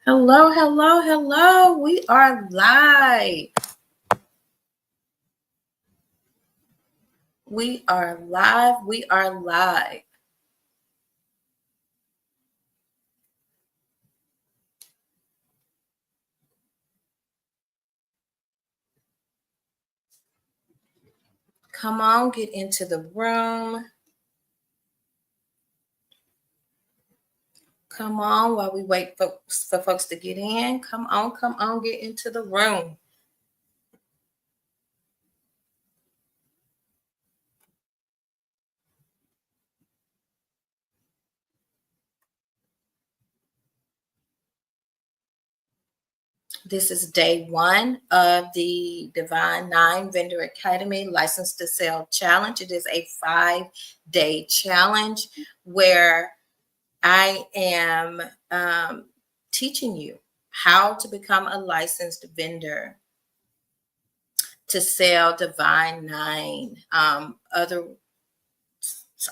Hello, hello, hello. We are live. We are live. We are live. Come on, get into the room. Come on while we wait for folks to get in. Come on, get into the room. This is day one of the Divine Nine Vendor Academy License to Sell Challenge. It is a 5-day challenge where I am teaching you how to become a licensed vendor to sell Divine Nine,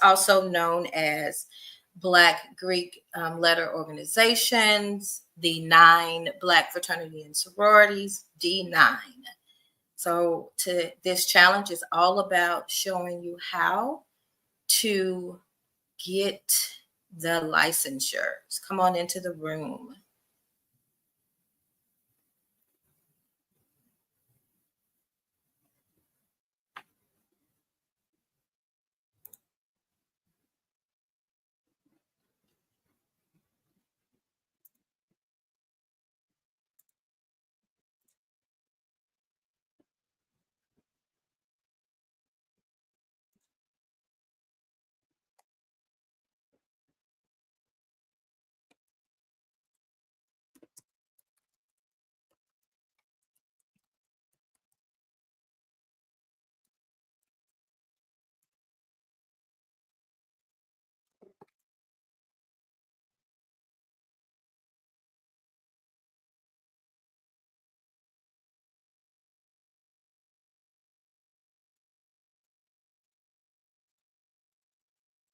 also known as Black Greek letter organizations, the 9 Black fraternity and sororities, D9. So this challenge is all about showing you how to get the licensures. Come on into the room.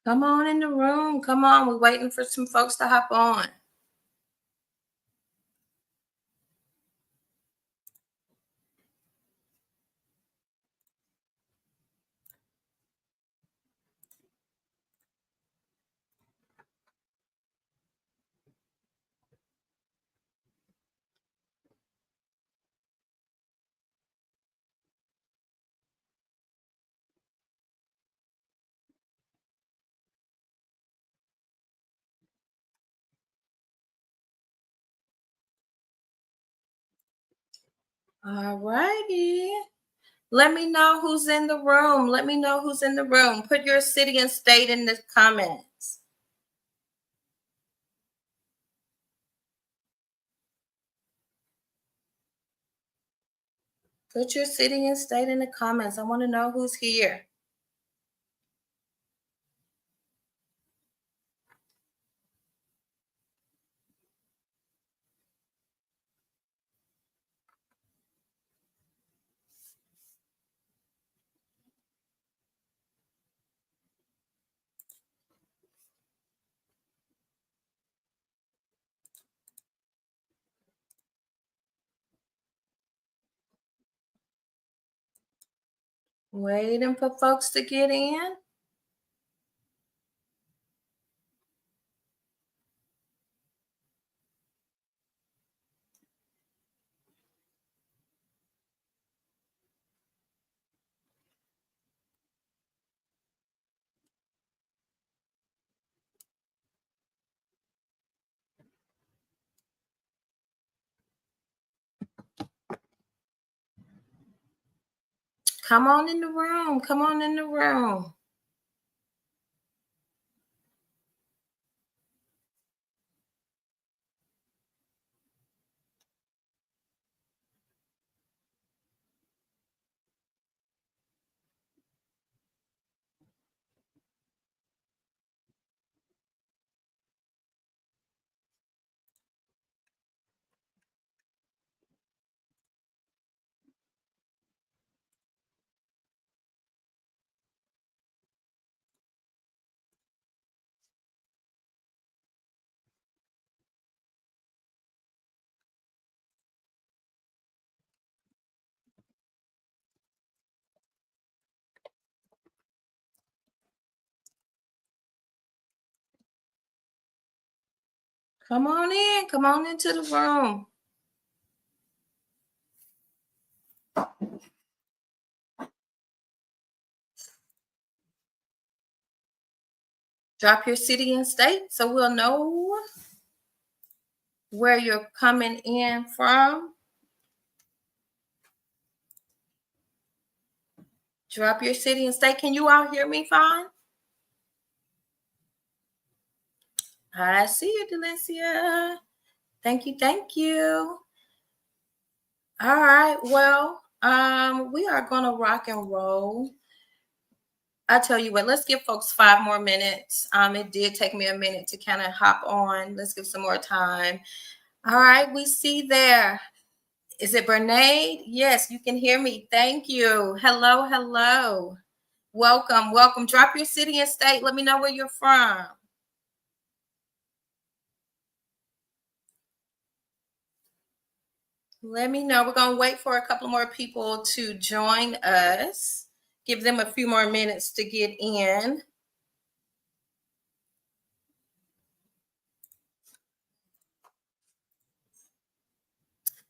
Come on in the room. Come on. We're waiting for some folks to hop on. All righty. Let me know who's in the room. Let me know who's in the room. Put your city and state in the comments. Put your city and state in the comments. I want to know who's here. Waiting for folks to get in. Come on in the room. Come on in the room. Come on in. Come on into the room. Drop your city and state so we'll know where you're coming in from. Drop your city and state. Can you all hear me fine? I see you, Delencia. Thank you. Thank you. All right. Well, we are going to rock and roll. I tell you what, let's give folks 5 more minutes. It did take me a minute to kind of hop on. Let's give some more time. All right, we see there. Is it Bernade? Yes, you can hear me. Thank you. Hello, hello. Welcome, welcome. Drop your city and state. Let me know where you're from. Let me know. We're going to wait for a couple more people to join us. Give them a few more minutes to get in.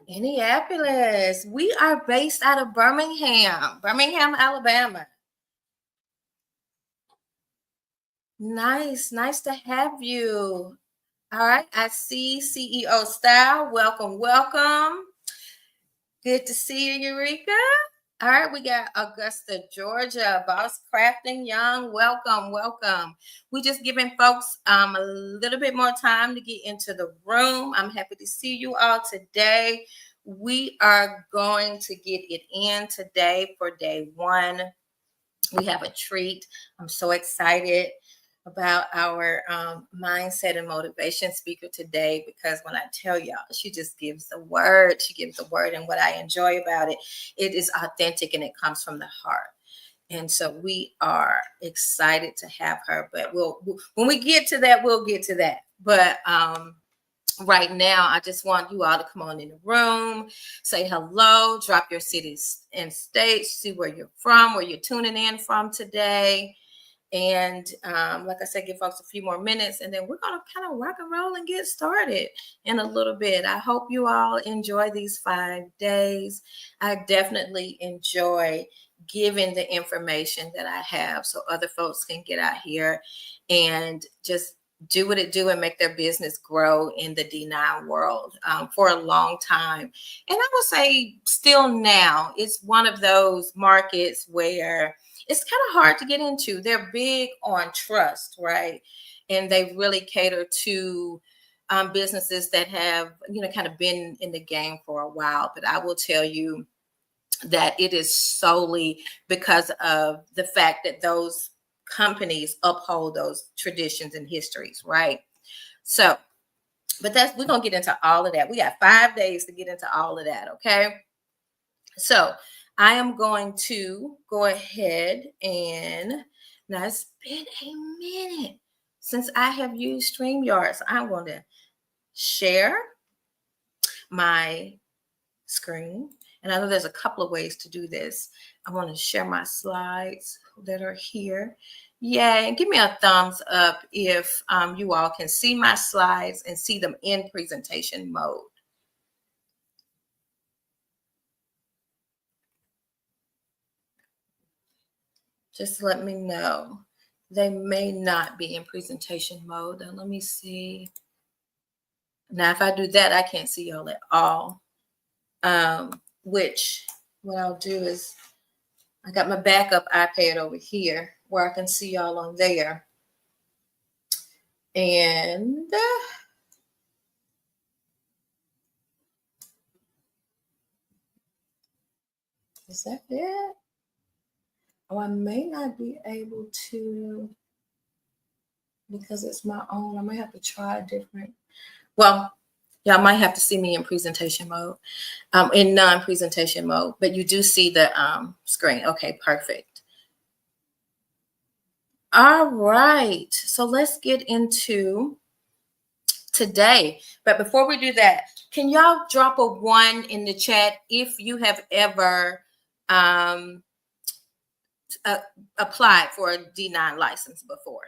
Indianapolis. We are based out of Birmingham, Alabama. Nice to have you. All right, I see CEO Style. Welcome, welcome. Good to see you, Eureka. All right, we got Augusta, Georgia, Boss Crafting Young. Welcome, welcome. We just giving folks a little bit more time to get into the room. I'm happy to see you all today. We are going to get it in today for day 1. We have a treat. I'm so excited about our mindset and motivation speaker today, because when I tell y'all, she just gives the word. She gives the word, and what I enjoy about it, it is authentic and it comes from the heart. And so we are excited to have her. But when we get to that, we'll get to that. But right now, I just want you all to come on in the room, say hello, drop your cities and states, see where you're from, where you're tuning in from today. And like I said, give folks a few more minutes, and then we're going to kind of rock and roll and get started in a little bit. I hope you all enjoy these 5 days. I definitely enjoy giving the information that I have so other folks can get out here and just do what it do and make their business grow in the D9 world. For a long time, and I would say still now, it's one of those markets where it's kind of hard to get into. They're big on trust, right? And they really cater to businesses that have, kind of been in the game for a while. But I will tell you that it is solely because of the fact that those companies uphold those traditions and histories, right? So, but we're going to get into all of that. We got 5 days to get into all of that, okay? So I am going to go ahead and, now it's been a minute since I have used StreamYard. So I'm going to share my screen. And I know there's a couple of ways to do this. I want to share my slides that are here. Yay. Give me a thumbs up if you all can see my slides and see them in presentation mode. Just let me know. They may not be in presentation mode. Now, let me see. Now, if I do that, I can't see y'all at all. Which what I'll do is I got my backup iPad over here where I can see y'all on there. And is that it? Oh, I may not be able to, because it's my own. I might have to try a different. Well, y'all might have to see me in presentation mode, in non-presentation mode, but you do see the screen. Okay, perfect. All right, so let's get into today. But before we do that, can y'all drop a 1 in the chat if you have ever applied for a D9 license before?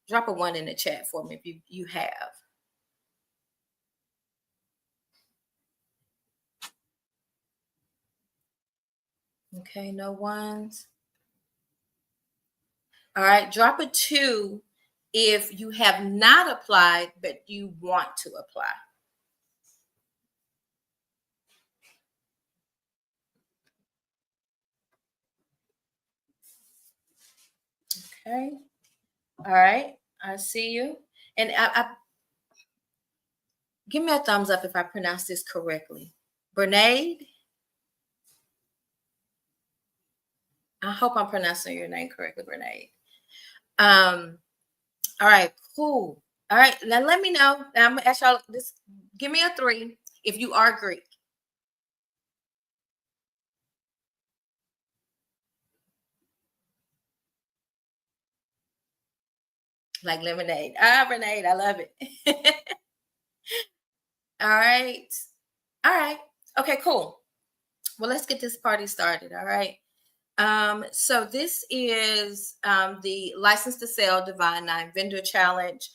Drop a 1 in the chat for me if you have. Okay, no ones. All right, drop a two if you have not applied, but you want to apply. Okay. All right. I see you. And give me a thumbs up if I pronounce this correctly. Bernade. I hope I'm pronouncing your name correctly, Bernade. Um, all right, cool. All right, now let me know. Now I'm gonna ask y'all this. Give me a three if you are Greek. Like lemonade. Ah, Bernade, I love it. All right. All right. Okay, cool. Well, let's get this party started. All right. So this is the License to Sell Divine Nine Vendor Challenge.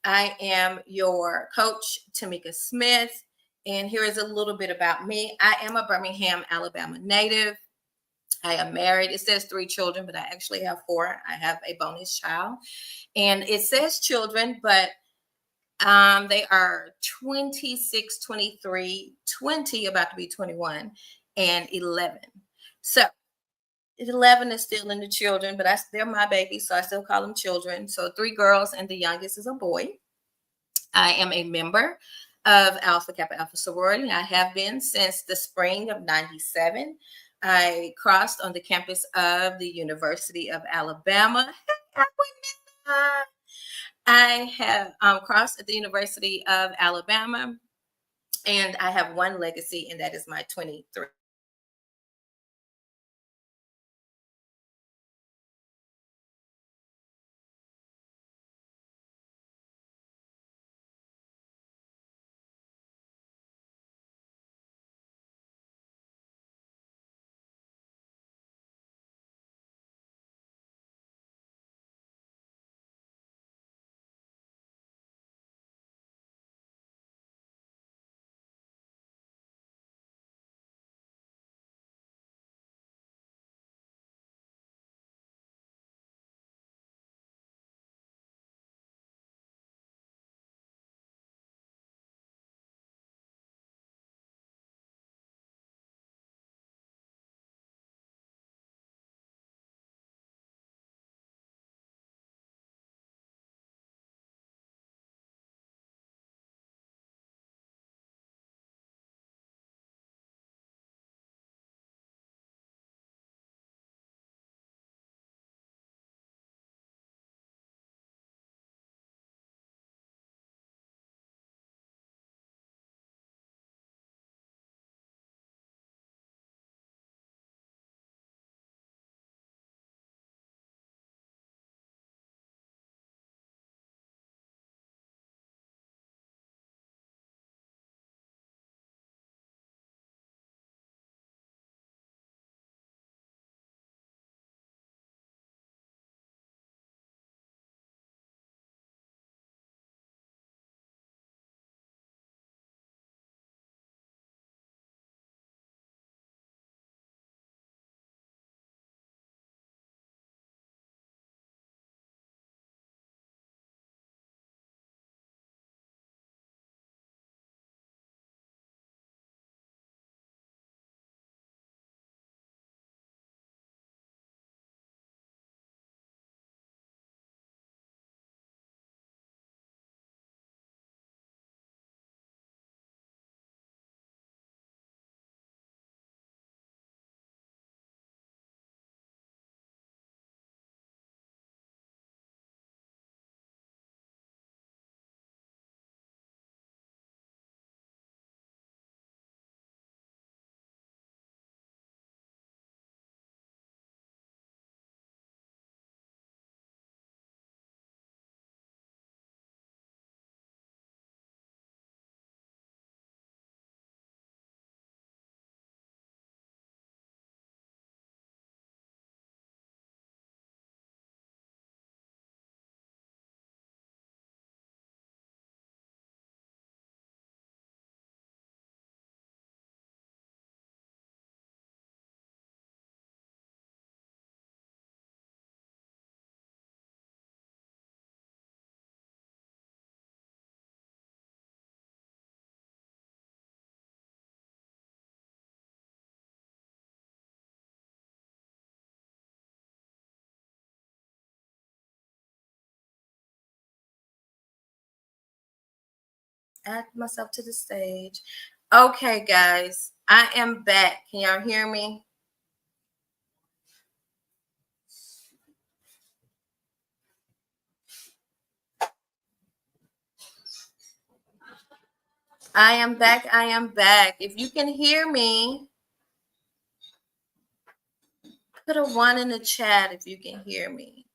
I am your coach, Tamika Smith, and here is a little bit about me. I am a Birmingham, Alabama native. I am married. It says three children, but I actually have four. I have a bonus child, and it says children, but they are 26, 23, 20, about to be 21, and 11. So 11 is still in the children, but they're my babies, so I still call them children. So three girls, and the youngest is a boy. I am a member of Alpha Kappa Alpha Sorority. I have been since the spring of 97. I crossed on the campus of the University of Alabama. I have crossed at the University of Alabama, and I have one legacy, and that is my 23. add myself to the stage. Okay, guys, I am back. Can y'all hear me? I am back. I am back. If you can hear me, put a 1 in the chat if you can hear me.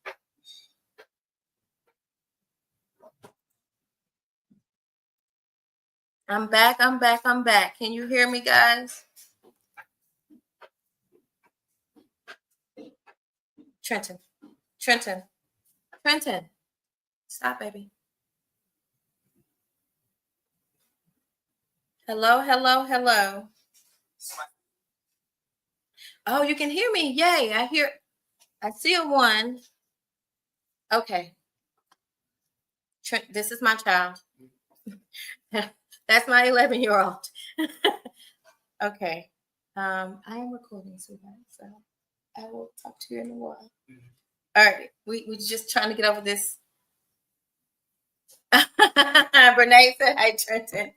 I'm back. I'm back. I'm back. Can you hear me, guys? Trenton. Trenton. Trenton. Stop, baby. Hello, hello, hello. Oh, you can hear me. Yay. I see a 1. Okay. This is my child. That's my 11-year-old. Okay. I am recording, sweetheart, so I will talk to you in a while. All right. We just trying to get over this. Renee said, "Hi, Trenton."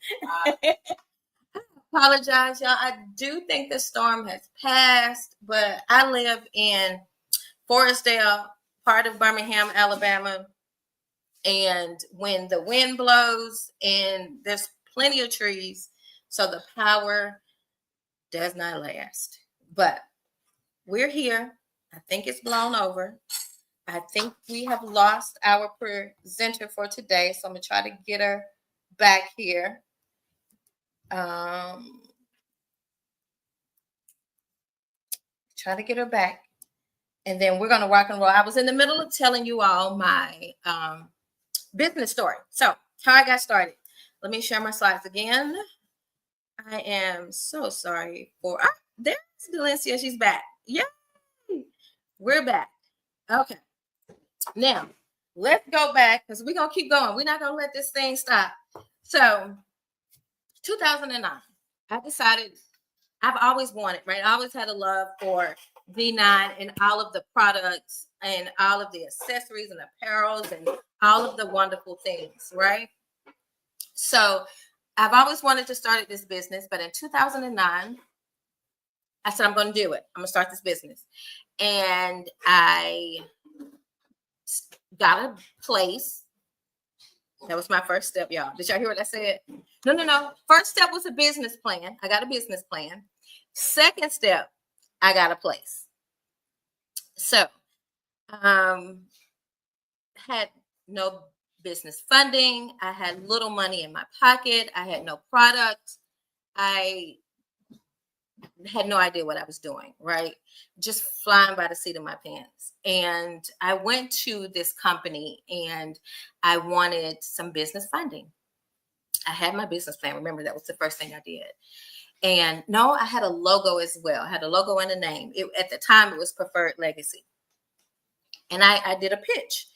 Apologize, y'all. I do think the storm has passed, but I live in Forestdale, part of Birmingham, Alabama. And when the wind blows and there's plenty of trees, so the power does not last. But we're here. I think it's blown over. I think we have lost our presenter for today, so I'm gonna try to get her back here. Try to get her back, and then we're gonna rock and roll. I was in the middle of telling you all my business story. So how I got started. Let me share my slides again. I am so sorry for there's Delencia. She's back. Yay! We're back. Okay. Now let's go back because we're gonna keep going. We're not gonna let this thing stop. So 2009, I decided I've always wanted, right? I always had a love for V9 and all of the products and all of the accessories and apparels and all of the wonderful things, right? So I've always wanted to start this business, but in 2009, I said, I'm going to do it. I'm going to start this business. And I got a place. That was my first step, y'all. Did y'all hear what I said? No. First step was a business plan. I got a business plan. Second step, I got a place. So, had no business funding. I had little money in my pocket. I had no product. I had no idea what I was doing, right? Just flying by the seat of my pants. And I went to this company and I wanted some business funding. I had my business plan. Remember, that was the first thing I did. And no, I had a logo as well. I had a logo and a name. At the time, it was Preferred Legacy. And I did a pitch.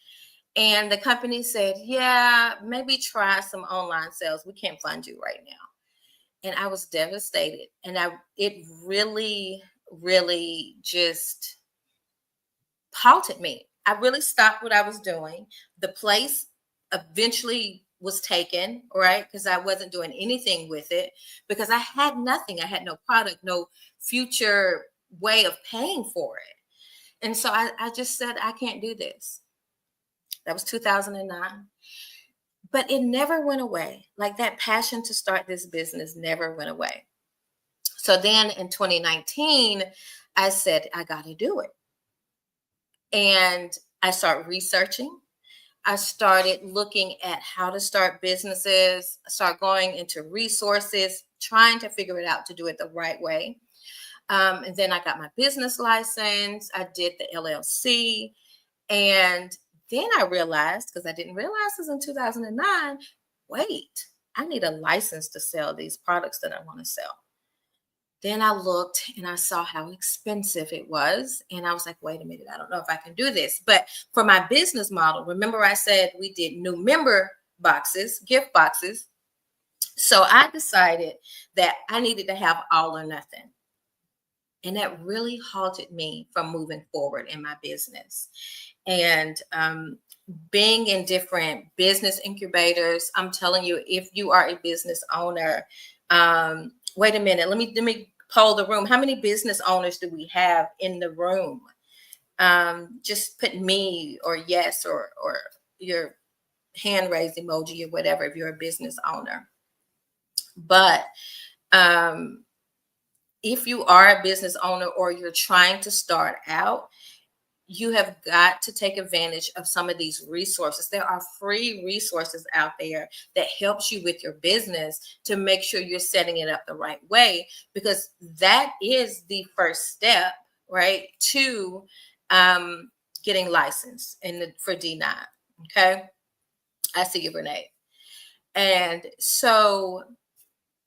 And the company said, yeah, maybe try some online sales. We can't fund you right now. And I was devastated. And it really, really just halted me. I really stopped what I was doing. The place eventually was taken, right? Because I wasn't doing anything with it because I had nothing. I had no product, no future way of paying for it. And so I just said, I can't do this. That was 2009. But it never went away. Like that passion to start this business never went away. So then in 2019, I said, I got to do it. And I started researching. I started looking at how to start businesses, start going into resources, trying to figure it out to do it the right way. And then I got my business license. I did the LLC. And then I realized, because I didn't realize this in 2009, wait, I need a license to sell these products that I want to sell. Then I looked and I saw how expensive it was. And I was like, wait a minute, I don't know if I can do this. But for my business model, remember I said we did new member boxes, gift boxes. So I decided that I needed to have all or nothing. And that really halted me from moving forward in my business. And being in different business incubators. I'm telling you, if you are a business owner, wait a minute, let me poll the room. How many business owners do we have in the room? Just put me or yes or your hand raised emoji or whatever if you're a business owner. But if you are a business owner or you're trying to start out, you have got to take advantage of some of these resources. There are free resources out there that helps you with your business to make sure you're setting it up the right way, because that is the first step, right, to getting licensed for D9. Okay, I see you, Renee. And so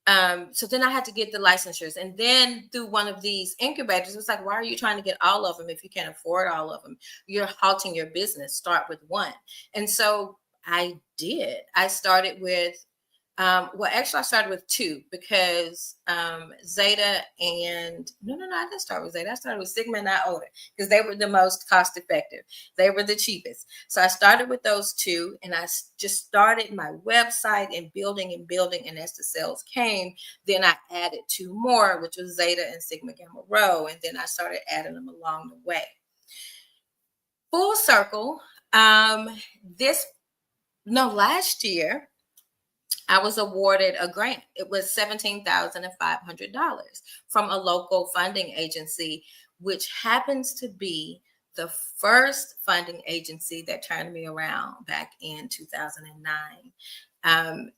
then I had to get the licensures, and then through one of these incubators, it's like, why are you trying to get all of them if you can't afford all of them? You're halting your business. Start with one. And so I did. I started with well, actually, I started with two because Zeta and I didn't start with Zeta. I started with Sigma and Iota because they were the most cost effective. They were the cheapest. So I started with those two, and I just started my website and building. And as the sales came, then I added two more, which was Zeta and Sigma Gamma Rho, and then I started adding them along the way. Full circle. Last year, I was awarded a grant. It was $17,500 from a local funding agency, which happens to be the first funding agency that turned me around back in 2009.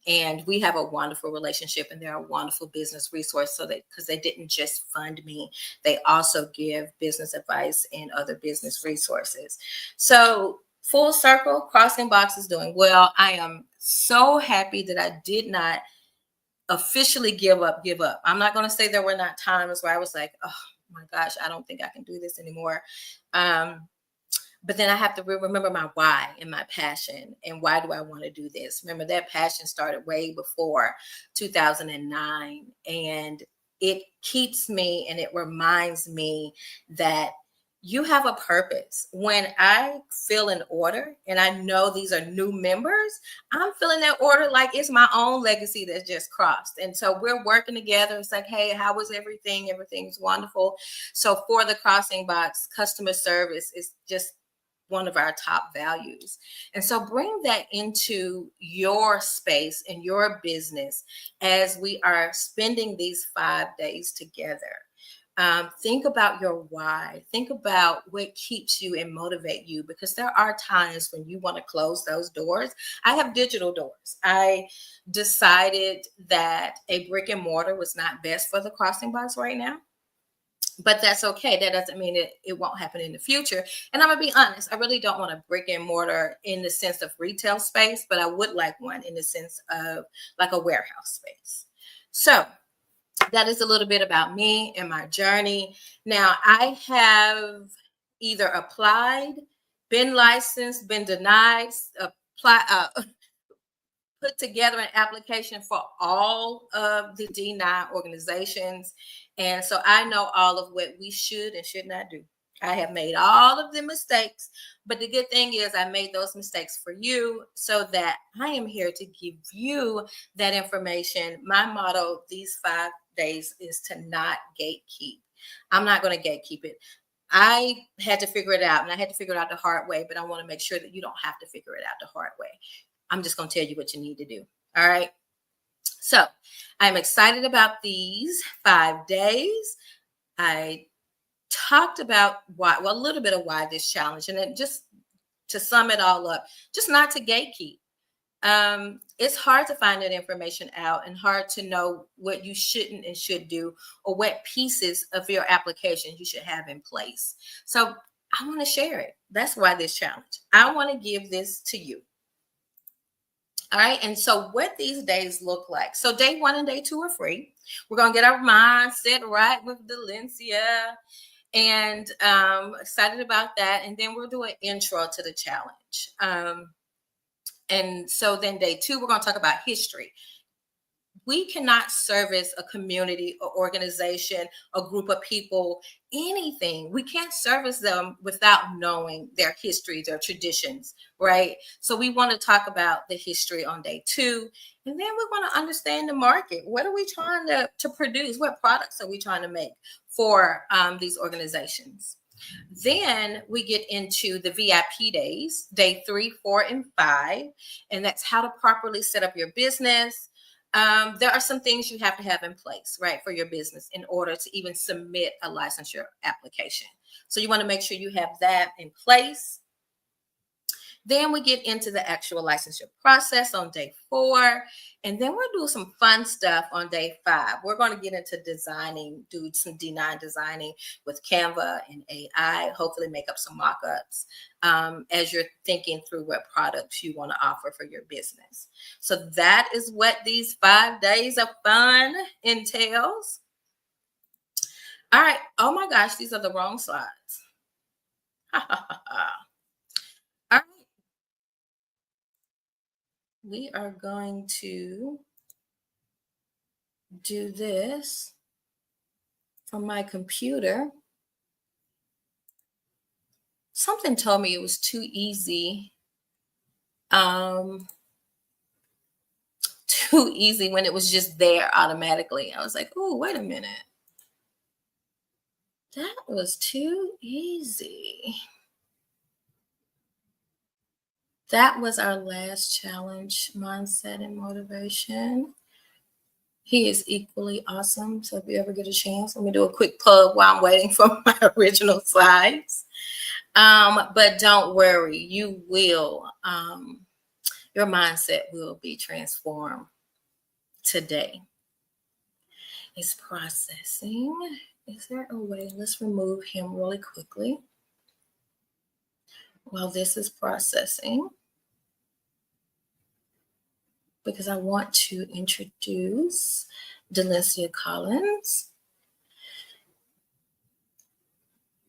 And we have a wonderful relationship, and they're a wonderful business resource. So that because they didn't just fund me, they also give business advice and other business resources. So full circle, Crossing Box is doing well. I am so happy that I did not officially give up. I'm not going to say there were not times where I was like, oh my gosh, I don't think I can do this anymore. But then I have to remember my why and my passion, and why do I want to do this? Remember, that passion started way before 2009, and it keeps me and it reminds me that you have a purpose. When I feel an order and I know these are new members, I'm feeling that order like it's my own legacy that's just crossed. And so we're working together. It's like, hey, how was everything? Everything's wonderful. So for the Crossing Box, customer service is just one of our top values. And so bring that into your space and your business as we are spending these 5 days together. Think about your why. Think about what keeps you and motivate you, because there are times when you want to close those doors. I have digital doors. I decided that a brick and mortar was not best for the Crossing Box right now. But that's okay. That doesn't mean it won't happen in the future. And I'm going to be honest, I really don't want a brick and mortar in the sense of retail space, but I would like one in the sense of like a warehouse space. So that is a little bit about me and my journey. Now, I have either applied, been licensed, been denied, put together an application for all of the D9 organizations. And so I know all of what we should and should not do. I have made all of the mistakes, but the good thing is I made those mistakes for you so that I am here to give you that information. My motto these 5 days is to not gatekeep. I'm not going to gatekeep it. I had to figure it out, and I had to figure it out the hard way, but I want to make sure that you don't have to figure it out the hard way. I'm just going to tell you what you need to do. All right. So I'm excited about these 5 days. I talked about a little bit of why this challenge, and then just to sum it all up, just not to gatekeep. It's hard to find that information out and hard to know what you shouldn't and should do, or what pieces of your application you should have in place. So I want to share it. That's why this challenge. I want to give this to you. All right. And so what these days look like. So day 1 and day 2 are free. We're going to get our mindset right with Delencia, and excited about that. And then we'll do an intro to the challenge. And so then day 2, we're going to talk about history. We cannot service a community or organization, a group of people, anything. We can't service them without knowing their history, their traditions, right? So we want to talk about the history on day 2. And then we want to understand the market. What are we trying to produce? What products are we trying to make for these organizations? Then we get into the VIP days, day 3, 4, and 5, and that's how to properly set up your business. There are some things you have to have in place, right, for your business in order to even submit a licensure application. So you want to make sure you have that in place. Then we get into the actual licensure process on day 4. And then we'll do some fun stuff on day 5. We're going to get into designing, do some D9 designing with Canva and AI, hopefully make up some mock-ups as you're thinking through what products you want to offer for your business. So that is what these 5 days of fun entails. All right. Oh my gosh, these are the wrong slides. All right. We are going to do this from my computer. Something told me it was too easy. Too easy when it was just there automatically. I was like, oh, wait a minute. That was too easy. That was our last challenge, mindset and motivation. He is equally awesome. So if you ever get a chance, let me do a quick plug while I'm waiting for my original slides. But don't worry, you will, your mindset will be transformed today. It's processing. Is there a way? Let's remove him really quickly while this is processing, because I want to introduce Delencia Collins.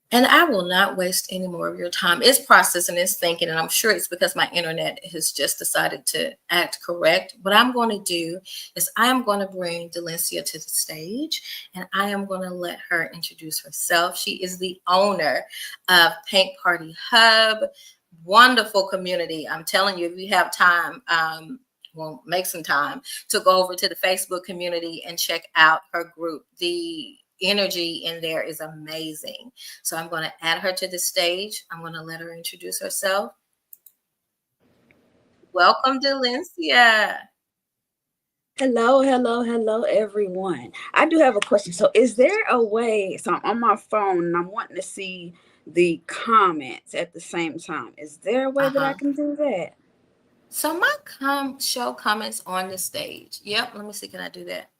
And I will not waste any more of your time. It's processing, it's thinking, and I'm sure it's because my internet has just decided to act correct. What I'm going to do is I am going to bring Delencia to the stage, and I am going to let her introduce herself. She is the owner of Paint Party Hub. Wonderful community. I'm telling you, if you have time, well, make some time to go over to the Facebook community and check out her group. The energy in there is amazing. So I'm going to add her to the stage. I'm going to let her introduce herself. Welcome, Delencia. Hello, hello, hello, everyone. I do have a question. So, is there a way? So, I'm on my phone and I'm wanting to see the comments at the same time. Is there a way that I can do that? So my show comments on the stage. Yep. Let me see. Can I do that?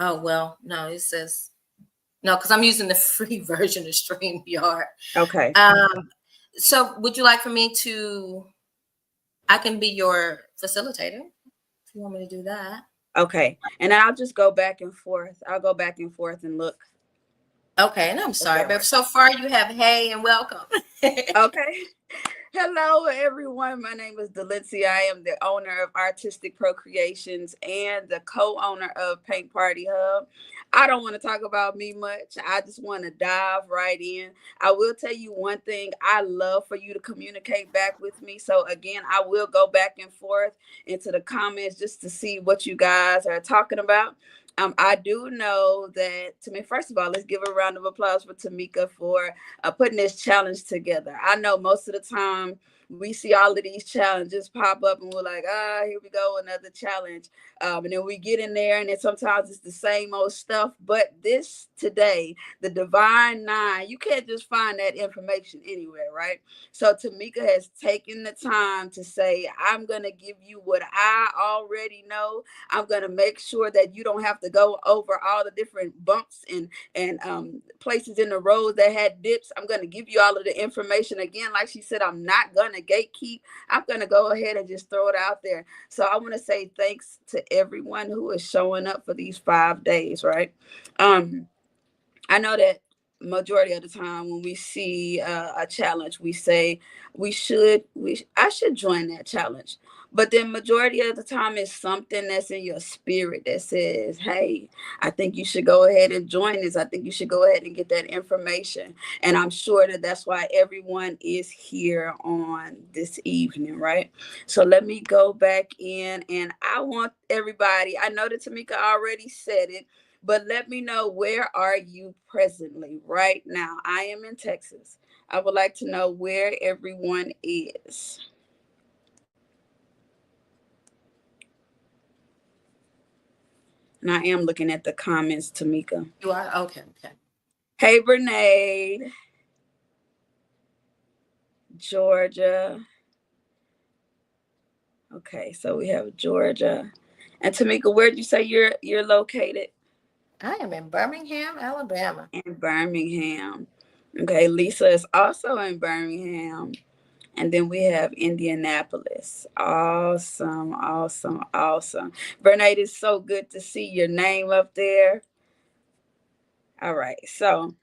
Oh, well, no, it says no, because I'm using the free version of StreamYard. Okay. So would you like for me to, I can be your facilitator if you want me to do that. Okay. And then I'll just go back and forth. I'll go back and forth and look. Okay. And I'm sorry, but so far you have hey and welcome. Okay. Hello, everyone. My name is Delencia. I am the owner of Artistic Procreations and the co-owner of Paint Party Hub. I don't want to talk about me much. I just want to dive right in. I will tell you one thing. I love for you to communicate back with me. So again, I will go back and forth into the comments just to see what you guys are talking about. I do know that, to me, first of all, let's give a round of applause for Tamika for putting this challenge together. I know most of the time we see all of these challenges pop up and we're like, here we go, another challenge. And then we get in there and then sometimes it's the same old stuff. But this today, the Divine 9, you can't just find that information anywhere, right? So Tamika has taken the time to say, I'm going to give you what I already know. I'm going to make sure that you don't have to go over all the different bumps and places in the road that had dips. I'm going to give you all of the information. Again, like she said, I'm not going to gatekeep. I'm going to go ahead and just throw it out there. So I want to say thanks to everyone who is showing up for these 5 days, right? I know that majority of the time when we see a challenge, we say I should join that challenge. But then majority of the time it's something that's in your spirit that says, hey, I think you should go ahead and join this. I think you should go ahead and get that information. And I'm sure that that's why everyone is here on this evening, right? So let me go back in, and I want everybody, I know that Tamika already said it, but let me know, where are you presently right now? I am in Texas. I would like to know where everyone is. And I am looking at the comments, Tamika. You are? Okay. Okay. Hey, Bernade, Georgia. Okay, so we have Georgia. And Tamika, where did you say you're located? I am in Birmingham, Alabama. In Birmingham. Okay, Lisa is also in Birmingham. And then we have Indianapolis. Awesome, awesome, awesome. Bernade, it's so good to see your name up there. All right, so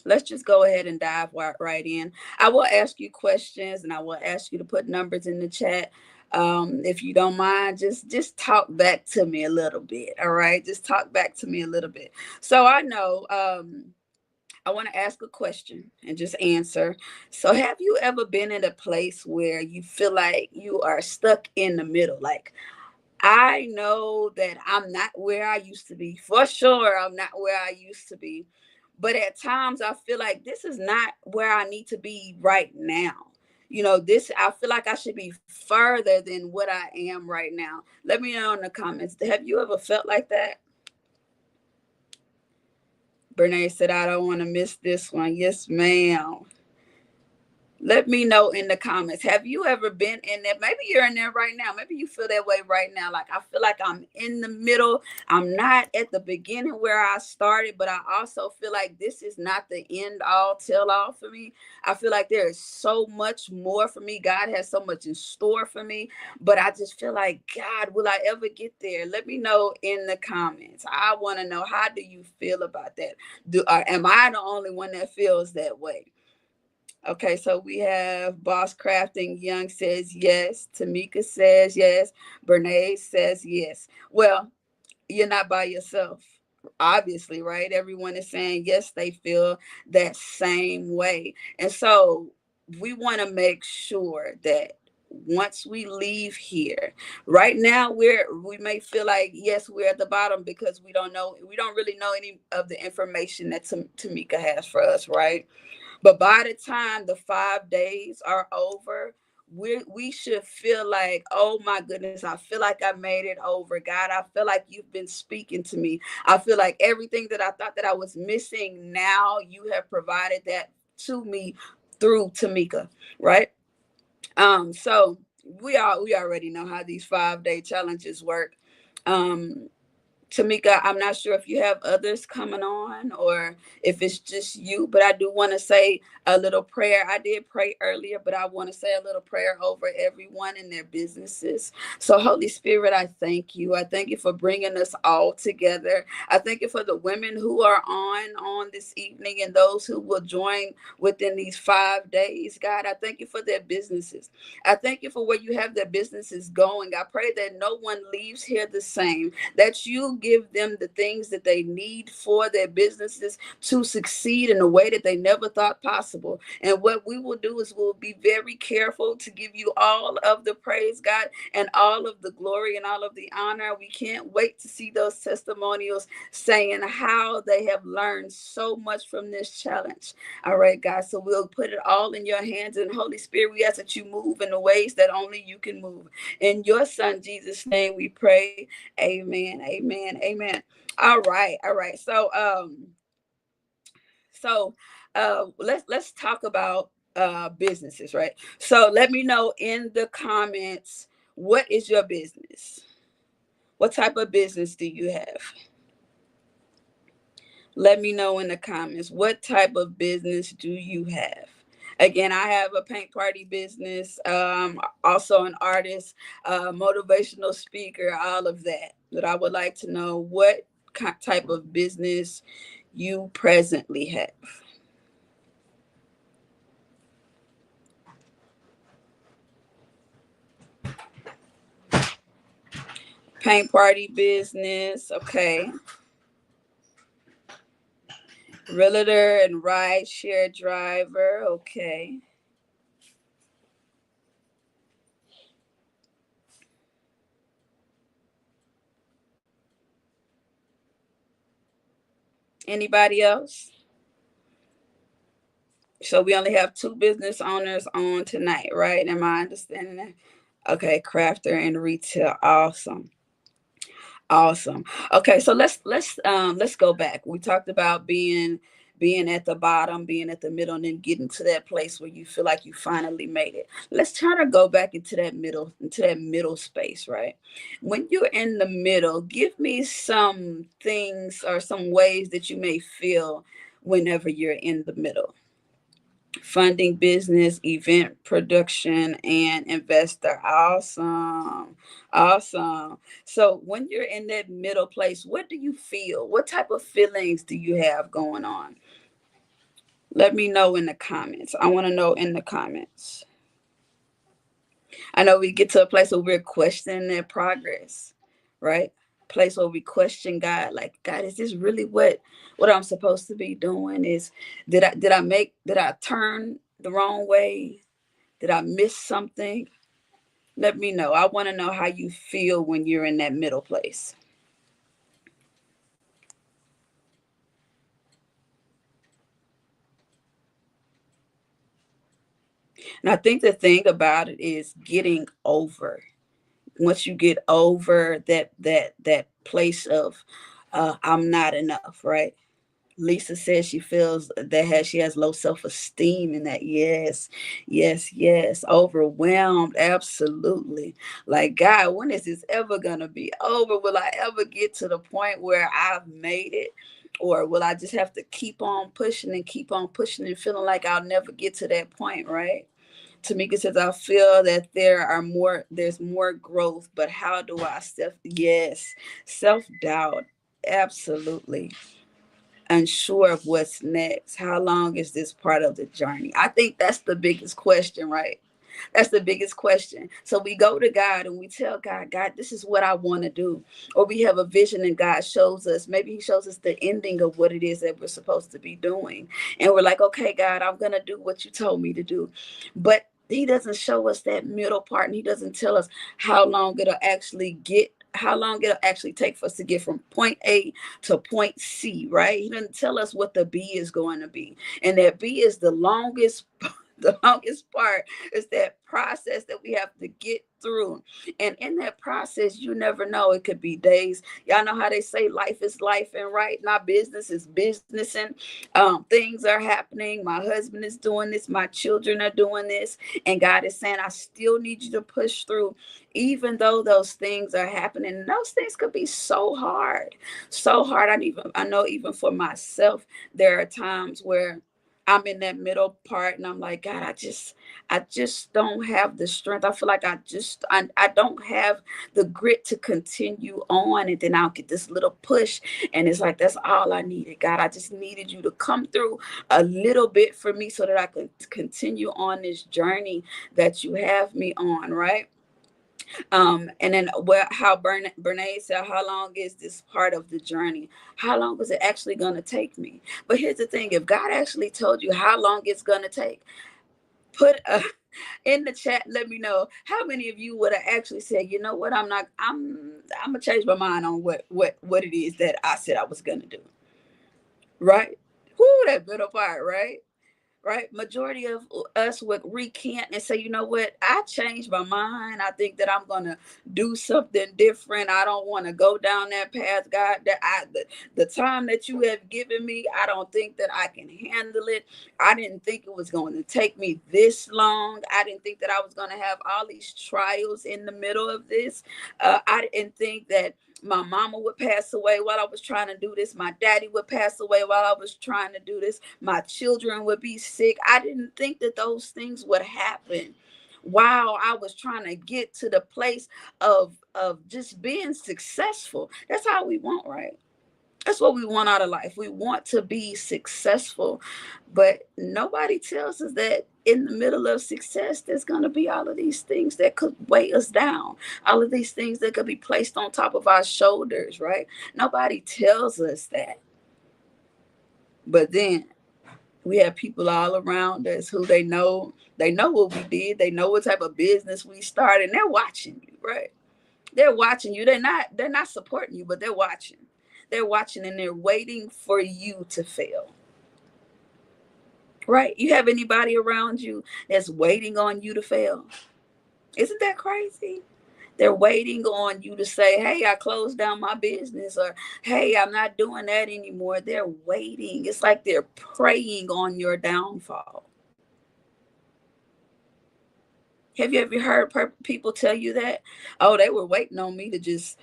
let's just go ahead and dive right in. I will ask you questions, and I will ask you to put numbers in the chat. If you don't mind, just talk back to me a little bit. All right, just talk back to me a little bit. So I know I want to ask a question and just answer. So have you ever been in a place where you feel like you are stuck in the middle? Like, I know that I'm not where I used to be. For sure, I'm not where I used to be. But at times I feel like this is not where I need to be right now. This, I feel like I should be further than what I am right now. Let me know in the comments. Have you ever felt like that? Bernay said, I don't want to miss this one. Yes, ma'am. Let me know in the comments. Have you ever been in there? Maybe you're in there right now. Maybe you feel that way right now. Like, I feel like I'm in the middle. I'm not at the beginning where I started, but I also feel like this is not the end all tell all for me. I feel like there is so much more for me. God has so much in store for me, but I just feel like, God, will I ever get there? Let me know in the comments. I want to know, how do you feel about that? Am I the only one that feels that way? Okay, so we have Boss Crafting Young says yes. Tamika says yes. Bernays says yes. Well, you're not by yourself, obviously, right? Everyone is saying yes, they feel that same way. And so we want to make sure that once we leave here, right now we may feel like, yes, we're at the bottom because we don't really know any of the information that Tamika has for us, right? But by the time the 5 days are over, we should feel like, oh my goodness, I feel like I made it over. God, I feel like you've been speaking to me. I feel like everything that I thought that I was missing, now you have provided that to me through Tamika, right? So we already know how these 5-day challenges work. Um, Tamika, I'm not sure if you have others coming on or if it's just you, but I do want to say a little prayer. I did pray earlier, but I want to say a little prayer over everyone and their businesses. So, Holy Spirit, I thank you. I thank you for bringing us all together. I thank you for the women who are on this evening and those who will join within these 5 days. God, I thank you for their businesses. I thank you for where you have their businesses going. I pray that no one leaves here the same, that you give them the things that they need for their businesses to succeed in a way that they never thought possible. And what we will do is we'll be very careful to give you all of the praise, God, and all of the glory and all of the honor. We can't wait to see those testimonials saying how they have learned so much from this challenge. All right, God. So we'll put it all in your hands. And Holy Spirit, we ask that you move in the ways that only you can move. In your Son, Jesus' name, we pray. Amen. Amen. Amen. All right. All right. Let's talk about businesses, right? So let me know in the comments, what is your business? What type of business do you have? Let me know in the comments, what type of business do you have? Again, I have a paint party business, also an artist, motivational speaker, all of that. But I would like to know what type of business you presently have. Paint party business. Okay. Realtor and ride share driver. Okay. Anybody else? So we only have 2 business owners on tonight, right? Am I understanding that? Okay, crafter and retail. Awesome. Awesome. Okay, so let's go back. We talked about being at the bottom, being at the middle, and then getting to that place where you feel like you finally made it. Let's try to go back into that middle space, right? When you're in the middle, give me some things or some ways that you may feel whenever you're in the middle. Funding, business, event production, and investor. Awesome. Awesome. So when you're in that middle place, what do you feel? What type of feelings do you have going on? Let me know in the comments. I want to know in the comments. I know we get to a place where we're questioning their progress, right? Place where we question God, like, God, is this really what I'm supposed to be doing? Is did I turn the wrong way? Did I miss something? Let me know. I want to know how you feel when you're in that middle place. And I think the thing about it is getting over. Once you get over that place of I'm not enough, right? Lisa says she feels that she has low self-esteem and that yes, overwhelmed, absolutely. Like, God, when is this ever gonna be over? Will I ever get to the point where I've made it? Or will I just have to keep on pushing and feeling like I'll never get to that point, right? Tamika says, I feel that there's more growth, but how do I self-doubt. Absolutely. Unsure of what's next. How long is this part of the journey? I think that's the biggest question, right? That's the biggest question. So we go to God and we tell God, God, this is what I want to do. Or we have a vision and God shows us, maybe he shows us the ending of what it is that we're supposed to be doing. And we're like, okay, God, I'm going to do what you told me to do. But he doesn't show us that middle part, and he doesn't tell us how long it'll actually take for us to get from point A to point C, right? He doesn't tell us what the B is going to be. And that B is the longest the longest part is that process that we have to get through. And in that process, you never know. It could be days. Y'all know how they say life is life, and right now business is business, and things are happening. My husband is doing this. My children are doing this. And God is saying, I still need you to push through, even though those things are happening. And those things could be so hard, so hard. I know even for myself, there are times where I'm in that middle part and I'm like, God, I just don't have the strength. I feel like I don't have the grit to continue on. And then I'll get this little push. And it's like, that's all I needed. God, I just needed you to come through a little bit for me so that I could continue on this journey that you have me on, right? And then how Bernays said, how long is this part of the journey? How long is it actually going to take me? But here's the thing: if God actually told you how long it's going to take, put in the chat. Let me know how many of you would have actually said, you know what, I'm gonna change my mind on what it is that I said I was gonna do. Right? Whoo, that middle part, right? Right? Majority of us would recant and say, you know what? I changed my mind. I think that I'm going to do something different. I don't want to go down that path, God. The time that you have given me, I don't think that I can handle it. I didn't think it was going to take me this long. I didn't think that I was going to have all these trials in the middle of this. I didn't think that my mama would pass away while I was trying to do this. My daddy would pass away while I was trying to do this. My children would be sick. I didn't think that those things would happen while I was trying to get to the place of just being successful. That's how we want, right? That's what we want out of life. We want to be successful, but nobody tells us that in the middle of success, there's going to be all of these things that could weigh us down, all of these things that could be placed on top of our shoulders, right? Nobody tells us that. But then we have people all around us who they know what we did, they know what type of business we started, and they're watching you, right? They're watching you. They're not supporting you, but they're watching. They're watching and they're waiting for you to fail. Right? You have anybody around you that's waiting on you to fail? Isn't that crazy? They're waiting on you to say, hey, I closed down my business, or hey, I'm not doing that anymore. They're waiting. It's like they're preying on your downfall. Have you ever heard people tell you that? Oh, they were waiting on me to just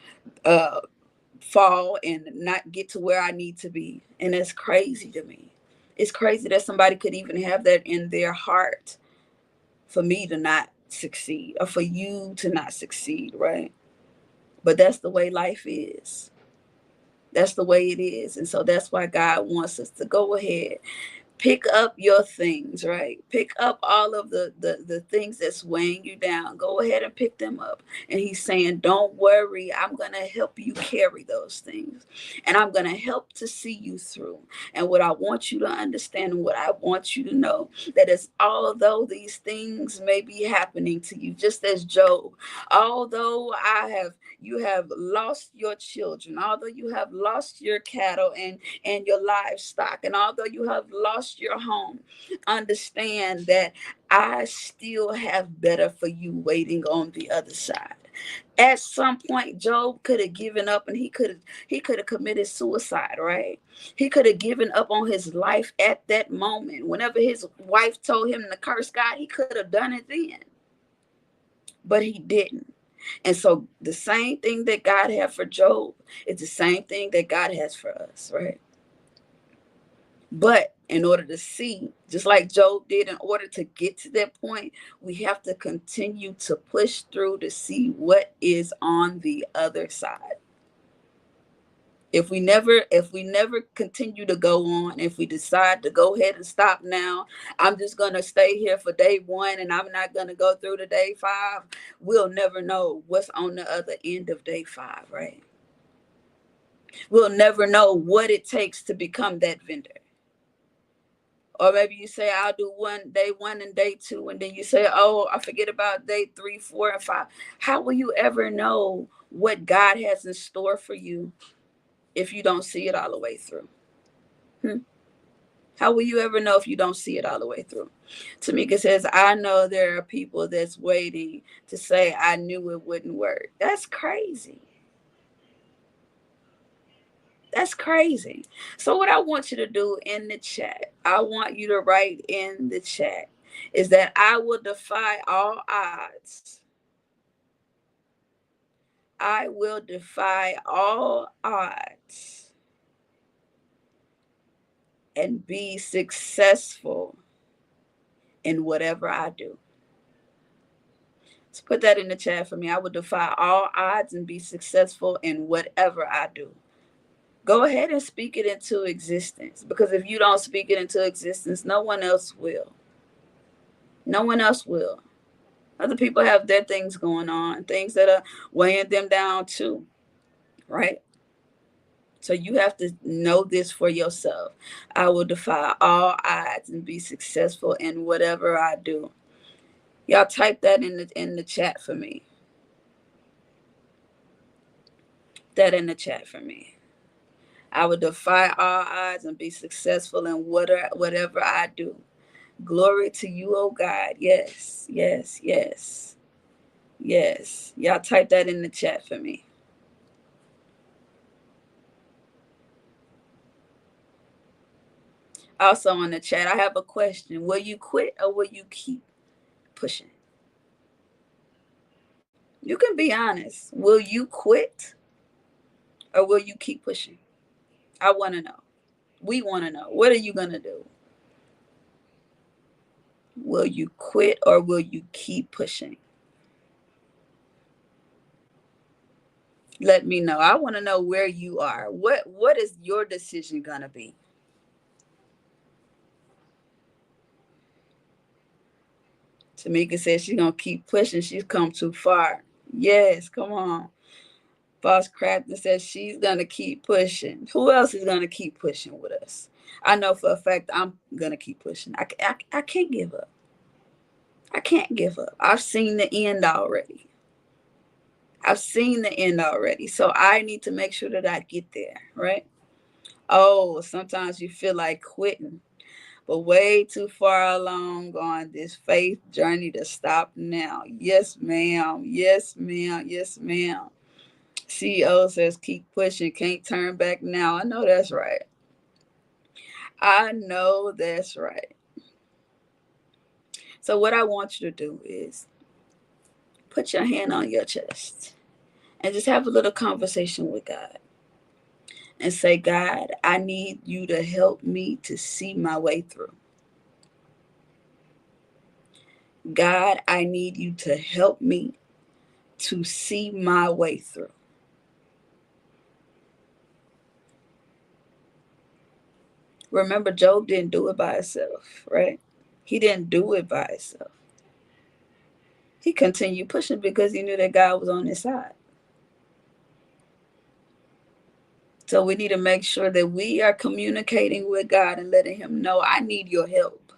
fall and not get to where I need to be. And that's crazy to me. It's crazy that somebody could even have that in their heart for me to not succeed or for you to not succeed, right? But that's the way life is. That's the way it is. And so that's why God wants us to go ahead, pick up your things, right? Pick up all of the things that's weighing you down. Go ahead and pick them up. And he's saying, don't worry, I'm going to help you carry those things. And I'm going to help to see you through. And what I want you to understand and what I want you to know, that is, although these things may be happening to you, just as Job, although you have lost your children, although you have lost your cattle and your livestock, and although you have lost your home, understand that I still have better for you waiting on the other side. At some point, Job could have given up and he could have committed suicide, right? He could have given up on his life at that moment. Whenever his wife told him to curse God, he could have done it then. But he didn't. And so the same thing that God had for Job is the same thing that God has for us, right? But in order to see, just like Job did, in order to get to that point, we have to continue to push through to see what is on the other side. If we never continue to go on, if we decide to go ahead and stop now, I'm just going to stay here for day 1 and I'm not going to go through to day 5, we'll never know what's on the other end of day 5, right? We'll never know what it takes to become that vendor. Or maybe you say, I'll do day 1 and day 2. And then you say, oh, I forget about day 3, 4, and 5. How will you ever know what God has in store for you if you don't see it all the way through? How will you ever know if you don't see it all the way through? Tamika says, I know there are people that's waiting to say, I knew it wouldn't work. That's crazy. That's crazy. So what I want you to do in the chat, I want you to write in the chat, is that I will defy all odds. I will defy all odds and be successful in whatever I do. So put that in the chat for me. I will defy all odds and be successful in whatever I do. Go ahead and speak it into existence, because if you don't speak it into existence, no one else will. No one else will. Other people have their things going on, things that are weighing them down too, right? So you have to know this for yourself. I will defy all odds and be successful in whatever I do. Y'all type that in the chat for me. That in the chat for me. I will defy all odds and be successful in whatever I do. Glory to you, oh God. Yes, yes, yes, yes. Y'all type that in the chat for me. Also in the chat, I have a question. Will you quit or will you keep pushing? You can be honest. Will you quit or will you keep pushing? I want to know. We want to know. What are you going to do? Will you quit or will you keep pushing? Let me know. I want to know where you are. What is your decision going to be? Tamika says she's going to keep pushing. She's come too far. Yes, come on. Boss Crafton says she's going to keep pushing. Who else is going to keep pushing with us? I know for a fact I'm going to keep pushing. I can't give up. I can't give up. I've seen the end already. So I need to make sure that I get there, right? Oh, sometimes you feel like quitting, but way too far along on this faith journey to stop now. Yes, ma'am. Yes, ma'am. Yes, ma'am. CEO says keep pushing, can't turn back now. I know that's right. So what I want you to do is put your hand on your chest and just have a little conversation with God and say, God, I need you to help me to see my way through. God, I need you to help me to see my way through. Remember, Job didn't do it by himself, right? He didn't do it by himself. He continued pushing because he knew that God was on his side. So we need to make sure that we are communicating with God and letting him know, I need your help.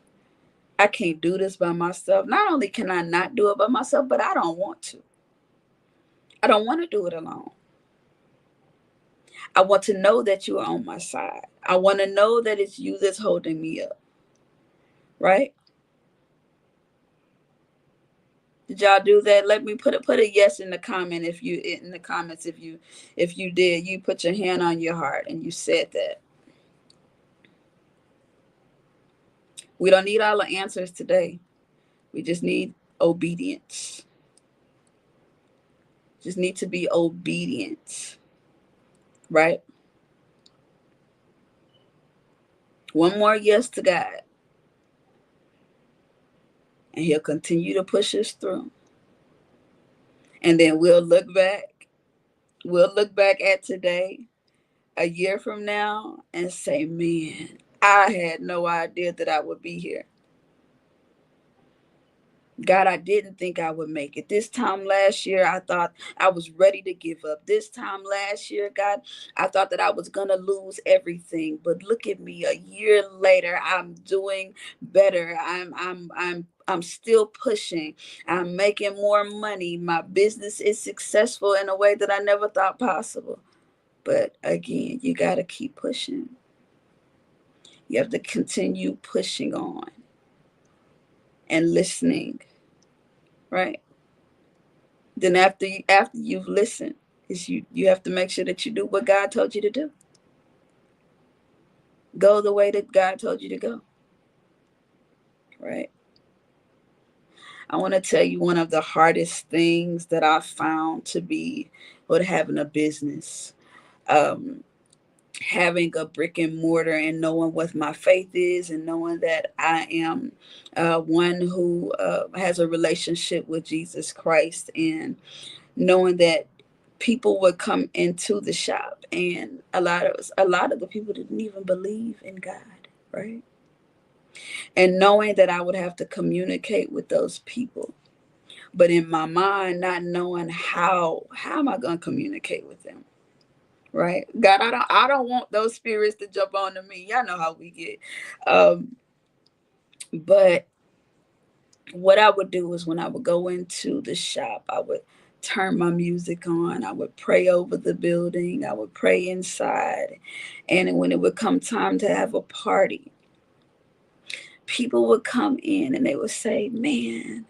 I can't do this by myself. Not only can I not do it by myself, but I don't want to. I don't want to do it alone. I want to know that you are on my side. I want to know that it's you that's holding me up. Right? Did y'all do that? Let me put a yes in the comment if you did. You put your hand on your heart and you said that. We don't need all the answers today. We just need obedience. Just need to be obedient. Right? One more yes to God. And he'll continue to push us through. And then we'll look back. We'll look back at today, a year from now, and say, man, I had no idea that I would be here. God, I didn't think I would make it. This time last year, I thought I was ready to give up. This time last year, God, I thought that I was going to lose everything. But look at me, a year later, I'm doing better. I'm still pushing. I'm making more money. My business is successful in a way that I never thought possible. But again, you got to keep pushing. You have to continue pushing on and listening. Right? Then after you've listened, is you have to make sure that you do what God told you to do. Go the way that God told you to go. Right? I want to tell you one of the hardest things that I found to be with having a business. Having a brick and mortar and knowing what my faith is and knowing that I am one who has a relationship with Jesus Christ, and knowing that people would come into the shop and a lot of the people didn't even believe in God, right? And knowing that I would have to communicate with those people, but in my mind not knowing how am I going to communicate with them, right? God, I don't want those spirits to jump onto me. Y'all know how we get. But what I would do is when I would go into the shop, I would turn my music on. I would pray over the building. I would pray inside. And when it would come time to have a party, people would come in and they would say, man,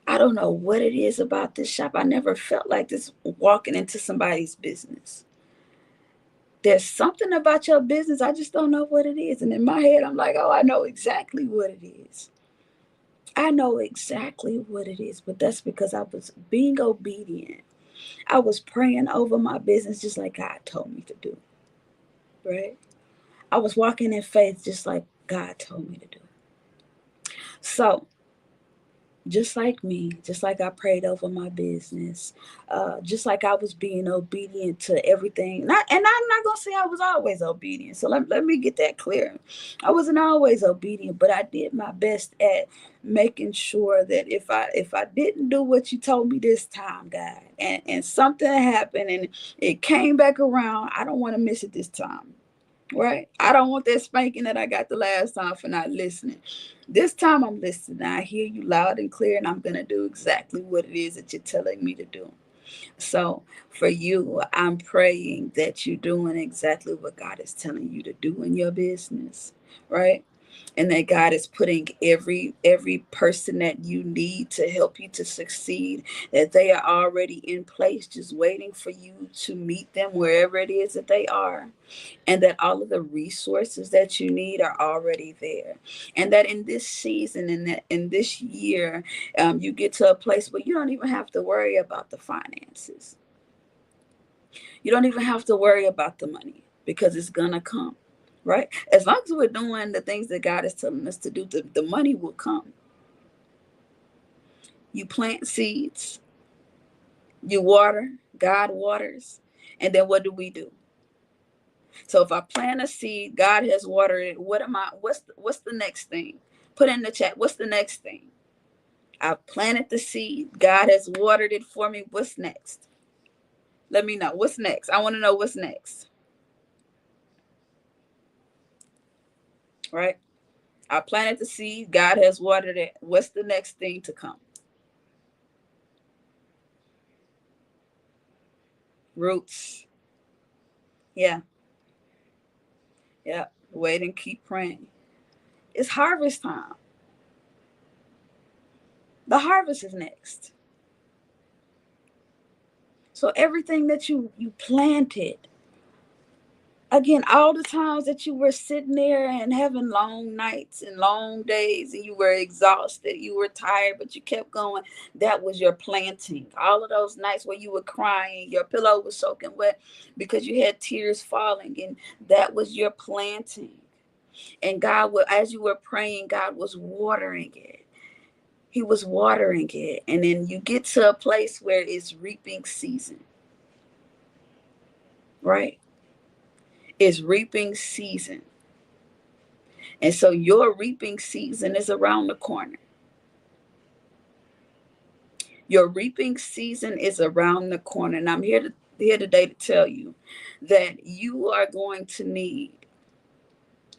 I don't know what it is about this shop. I never felt like this walking into somebody's business. There's something about your business. I just don't know what it is. And in my head, I'm like, oh, I know exactly what it is. I know exactly what it is, but that's because I was being obedient. I was praying over my business just like God told me to do, right? I was walking in faith just like God told me to do. So just like me, just like I prayed over my business, just like I was being obedient to everything. And I'm not gonna say I was always obedient. So let me get that clear. I wasn't always obedient, but I did my best at making sure that if I didn't do what you told me this time, God, and something happened and it came back around, I don't want to miss it this time. Right? I don't want that spanking that I got the last time for not listening. This time I'm listening. I hear you loud and clear, and I'm going to do exactly what it is that you're telling me to do. So for you, I'm praying that you're doing exactly what God is telling you to do in your business, right? And that God is putting every person that you need to help you to succeed, that they are already in place, just waiting for you to meet them wherever it is that they are, and that all of the resources that you need are already there, and that in this season, in this year, you get to a place where you don't even have to worry about the finances. You don't even have to worry about the money, because it's gonna come, right? As long as we're doing the things that God is telling us to do, the money will come. You plant seeds, you water, God waters, and then what do we do? So if I plant a seed, God has watered it. What's the next thing? Put in the chat. What's the next thing? I've planted the seed. God has watered it for me. What's next? Let me know. What's next? I want to know what's next. Right? I planted the seed. God has watered it. What's the next thing to come? Roots. Yeah. Yeah. Wait and keep praying. It's harvest time. The harvest is next. So everything that you planted, again, all the times that you were sitting there and having long nights and long days and you were exhausted, you were tired, but you kept going, that was your planting. All of those nights where you were crying, your pillow was soaking wet because you had tears falling, and that was your planting. And God, as you were praying, God was watering it. He was watering it. And then you get to a place where it's reaping season, right? It's reaping season. And so your reaping season is around the corner. Your reaping season is around the corner. And I'm here today to tell you that you are going to need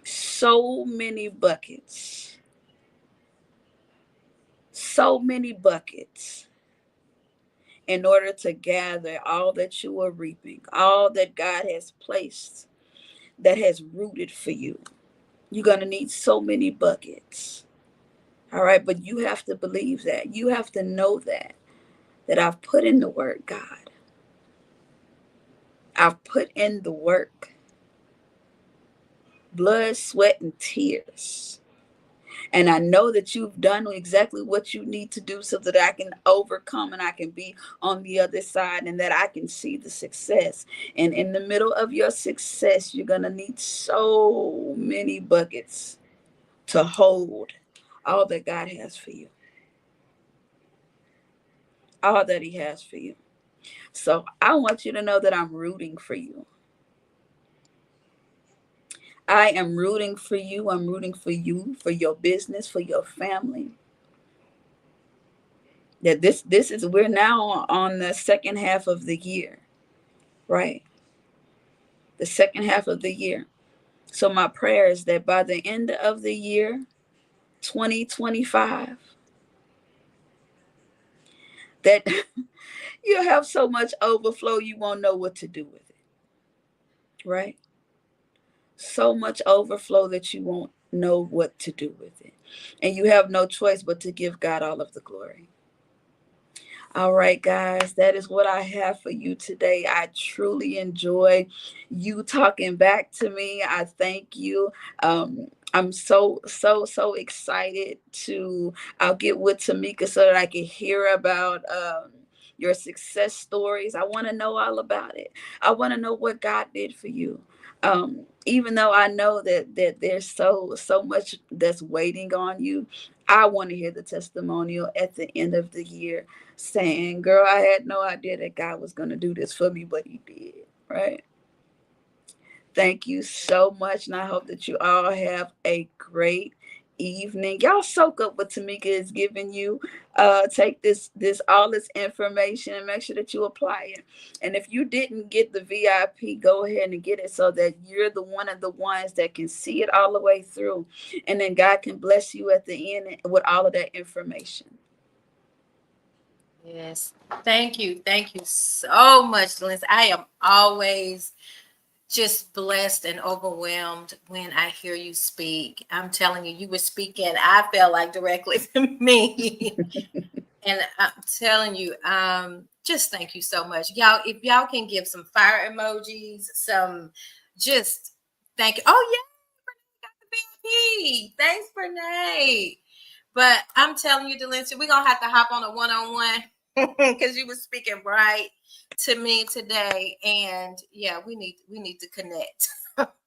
so many buckets. So many buckets in order to gather all that you are reaping, all that God has placed, that has rooted for you. You're going to need so many buckets. All right. But you have to believe that. You have to know that I've put in the work, God. I've put in the work. Blood, sweat, and tears. And I know that you've done exactly what you need to do so that I can overcome and I can be on the other side and that I can see the success. And in the middle of your success, you're going to need so many buckets to hold all that God has for you. All that He has for you. So I want you to know that I'm rooting for you. I am rooting for you. I'm rooting for you, for your business, for your family. That this is, we're now on the second half of the year, right? The second half of the year. So my prayer is that by the end of the year, 2025, that you'll have so much overflow you won't know what to do with it, right? So much overflow that you won't know what to do with it. And you have no choice but to give God all of the glory. All right, guys, that is what I have for you today. I truly enjoy you talking back to me. I thank you. I'm so excited to, I'll get with Tamika so that I can hear about your success stories. I want to know all about it. I want to know what God did for you. Even though I know that there's so much that's waiting on you, I want to hear the testimonial at the end of the year saying, girl, I had no idea that God was going to do this for me, but he did, right? Thank you so much. And I hope that you all have a great evening. Y'all soak up what Tamika is giving you. Take this all this information and make sure that you apply it. And if you didn't get the VIP, go ahead and get it so that you're the one of the ones that can see it all the way through. And then God can bless you at the end with all of that information. Yes. Thank you. Thank you so much, Liz. I am always just blessed and overwhelmed when I hear you speak. I'm telling you, you were speaking, I felt like directly to me. And I'm telling you, just thank you so much. Y'all, if y'all can give some fire emojis, some just thank you. Oh, yeah, got the VIP. Thanks, Renee. But I'm telling you, Delencia, we're gonna have to hop on a one-on-one because you were speaking right to me today. And yeah, we need to connect.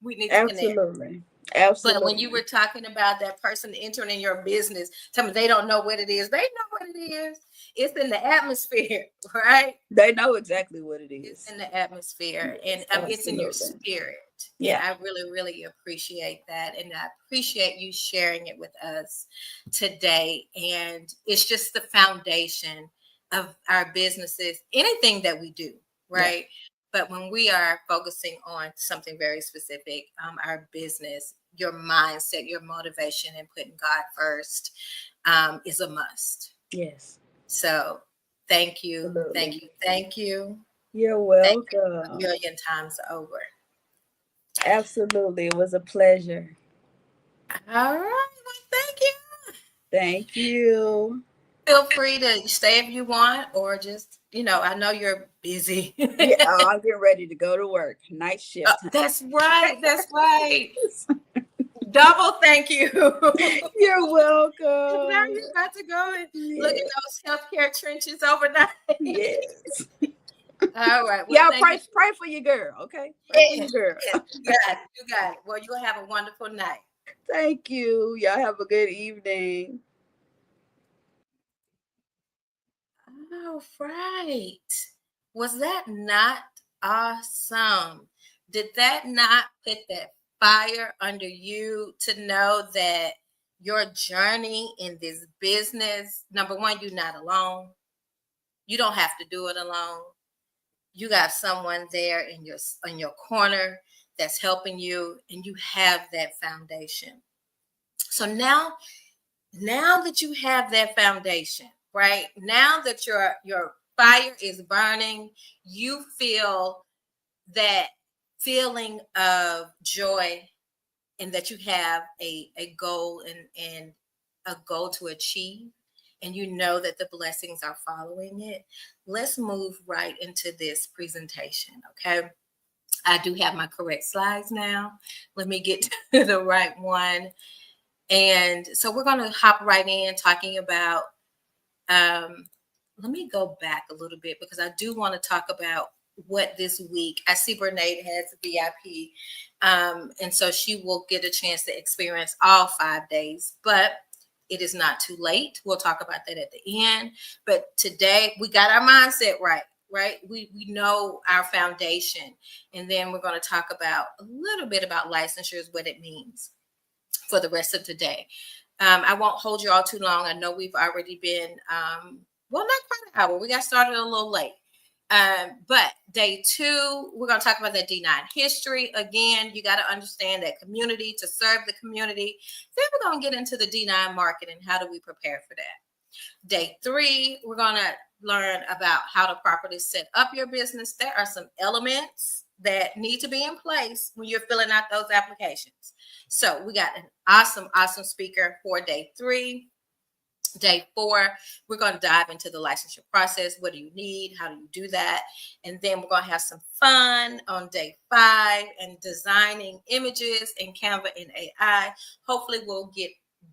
We need to connect. Absolutely. But when you Absolutely. were talking about that person entering in your business, tell me they don't know what it is. They know what it is. It's in the atmosphere, right? They know exactly what it It's is. in the atmosphere, Yes, and it's in your absolutely. spirit. And Yeah. I really, really appreciate that. And I appreciate you sharing it with us today. And it's just the foundation of our businesses, anything that we do, Yeah. right? But when we are focusing on something very specific, our business, your mindset, your motivation, and putting God first is a must. Yes. So thank you, thank Absolutely. you, thank you. You're Thank you a welcome. million times over. Absolutely. It was a pleasure. All right. Well, thank you. Thank you. Feel free to stay if you want, or just, I know you're busy. Yeah, I'm getting ready to go to work. Night shift time. That's right. That's right. Double thank you. You're Now welcome. you're about to go and look Yeah. at those healthcare trenches overnight. Yes. All right. Well, Y'all thank you. pray for your girl, okay? Pray for your Yes, girl. yes, you got it. You got it. Well, you'll have a wonderful night. Thank you. Y'all have a good evening. All right. Was that not awesome? Did that not put that fire under you to know that your journey in this business, number one, you're not alone. You don't have to do it alone. You got someone there in your corner that's helping you, and you have that foundation. So now that you have that foundation, right? Now that your fire is burning, you feel that feeling of joy, and that you have a goal and a goal to achieve, and you know that the blessings are following it. Let's move right into this presentation, okay? I do have my correct slides now. Let me get to the right one. And so we're going to hop right in talking about, let me go back a little bit because I do want to talk about what this week. I see Brene has a VIP. And so she will get a chance to experience all 5 days, but it is not too late. We'll talk about that at the end. But today we got our mindset right. Right. We know our foundation. And then we're going to talk about a little bit about licensures, what it means for the rest of today. I won't hold you all too long. I know we've already been, well, not quite an hour. We got started a little late. But day 2, we're going to talk about that D9 history. Again, you got to understand that community to serve the community. Then we're going to get into the D9 market and how do we prepare for that. Day 3, we're going to learn about how to properly set up your business. There are some elements that need to be in place when you're filling out those applications. So we got an awesome speaker for day 3. Day 4, we're going to dive into the licensure process. What do you need? How do you do that? And then we're going to have some fun on day 5 and designing images in Canva and AI. Hopefully we'll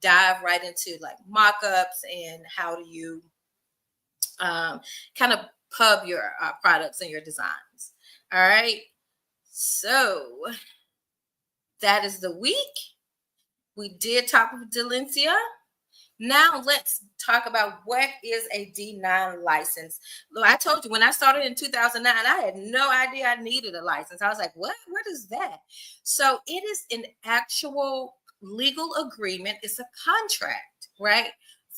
dive right into like mock-ups and how do you kind of pub your products and your designs. All right. So that is the week. We did talk with Delencia. Now let's talk about what is a D9 license. Look, I told you when I started in 2009, I had no idea I needed a license. I was like, what is that? So it is an actual legal agreement. It's a contract, right?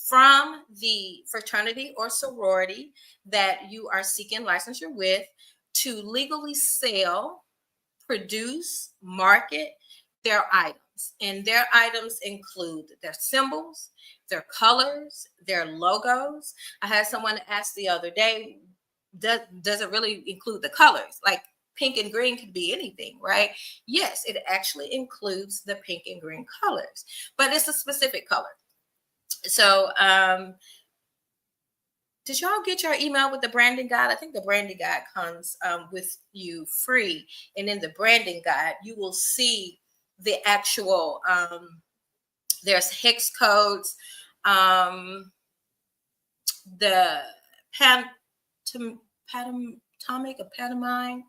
From the fraternity or sorority that you are seeking licensure with to legally sell, produce, market their items. And their items include their symbols, their colors, their logos. I had someone ask the other day, does it really include the colors? Like pink and green could be anything, right? Yes, it actually includes the pink and green colors, but it's a specific color. So, did y'all get your email with the branding guide? I think the branding guide comes with you free. And in the branding guide, you will see the actual, there's hex codes, the pantomime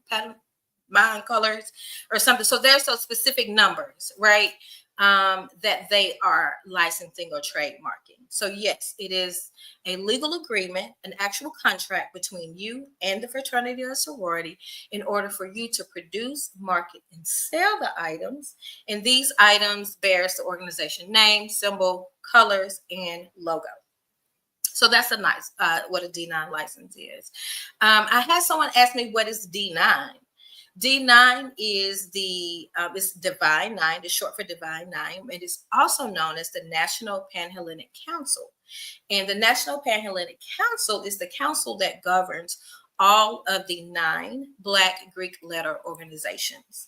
colors or something. So there's those specific numbers, right? That they are licensing or trademarking. So yes, it is a legal agreement, an actual contract between you and the fraternity or sorority in order for you to produce, market, and sell the items. And these items bears the organization name, symbol, colors, and logo. So that's a nice, what a D9 license is. I had someone ask me, what is D9? D9 is it's Divine Nine, it's short for Divine Nine. It is also known as the National Panhellenic Council. And the National Panhellenic Council is the council that governs all of the 9 Black Greek letter organizations.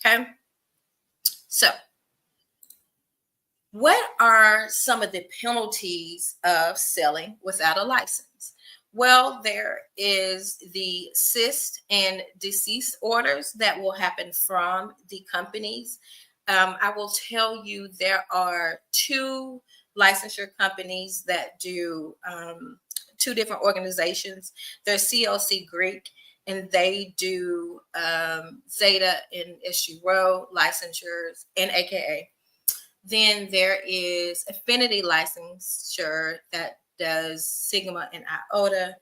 Okay. So, what are some of the penalties of selling without a license? Well, there is the cease and desist orders that will happen from the companies. I will tell you there are 2 licensure companies that do 2 different organizations. There's CLC Greek, and they do Zeta and SU Row licensures and AKA. Then there is Affinity Licensure that does Sigma and Iota.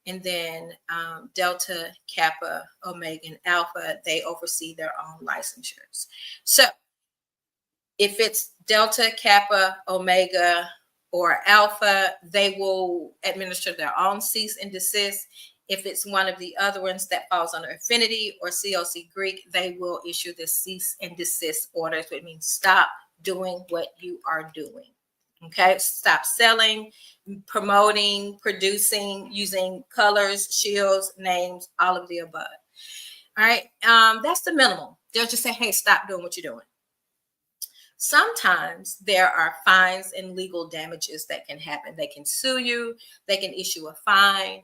And then Delta, Kappa, Omega, and Alpha, they oversee their own licensures. So if it's Delta, Kappa, Omega, or Alpha, they will administer their own cease and desist. If it's one of the other ones that falls under Affinity or CLC Greek, they will issue the cease and desist orders, which means stop doing what you are doing. Okay, stop selling, promoting, producing, using colors, shields, names, all of the above. All right, that's the minimum. They'll just say, hey, stop doing what you're doing. Sometimes there are fines and legal damages that can happen. They can sue you, they can issue a fine.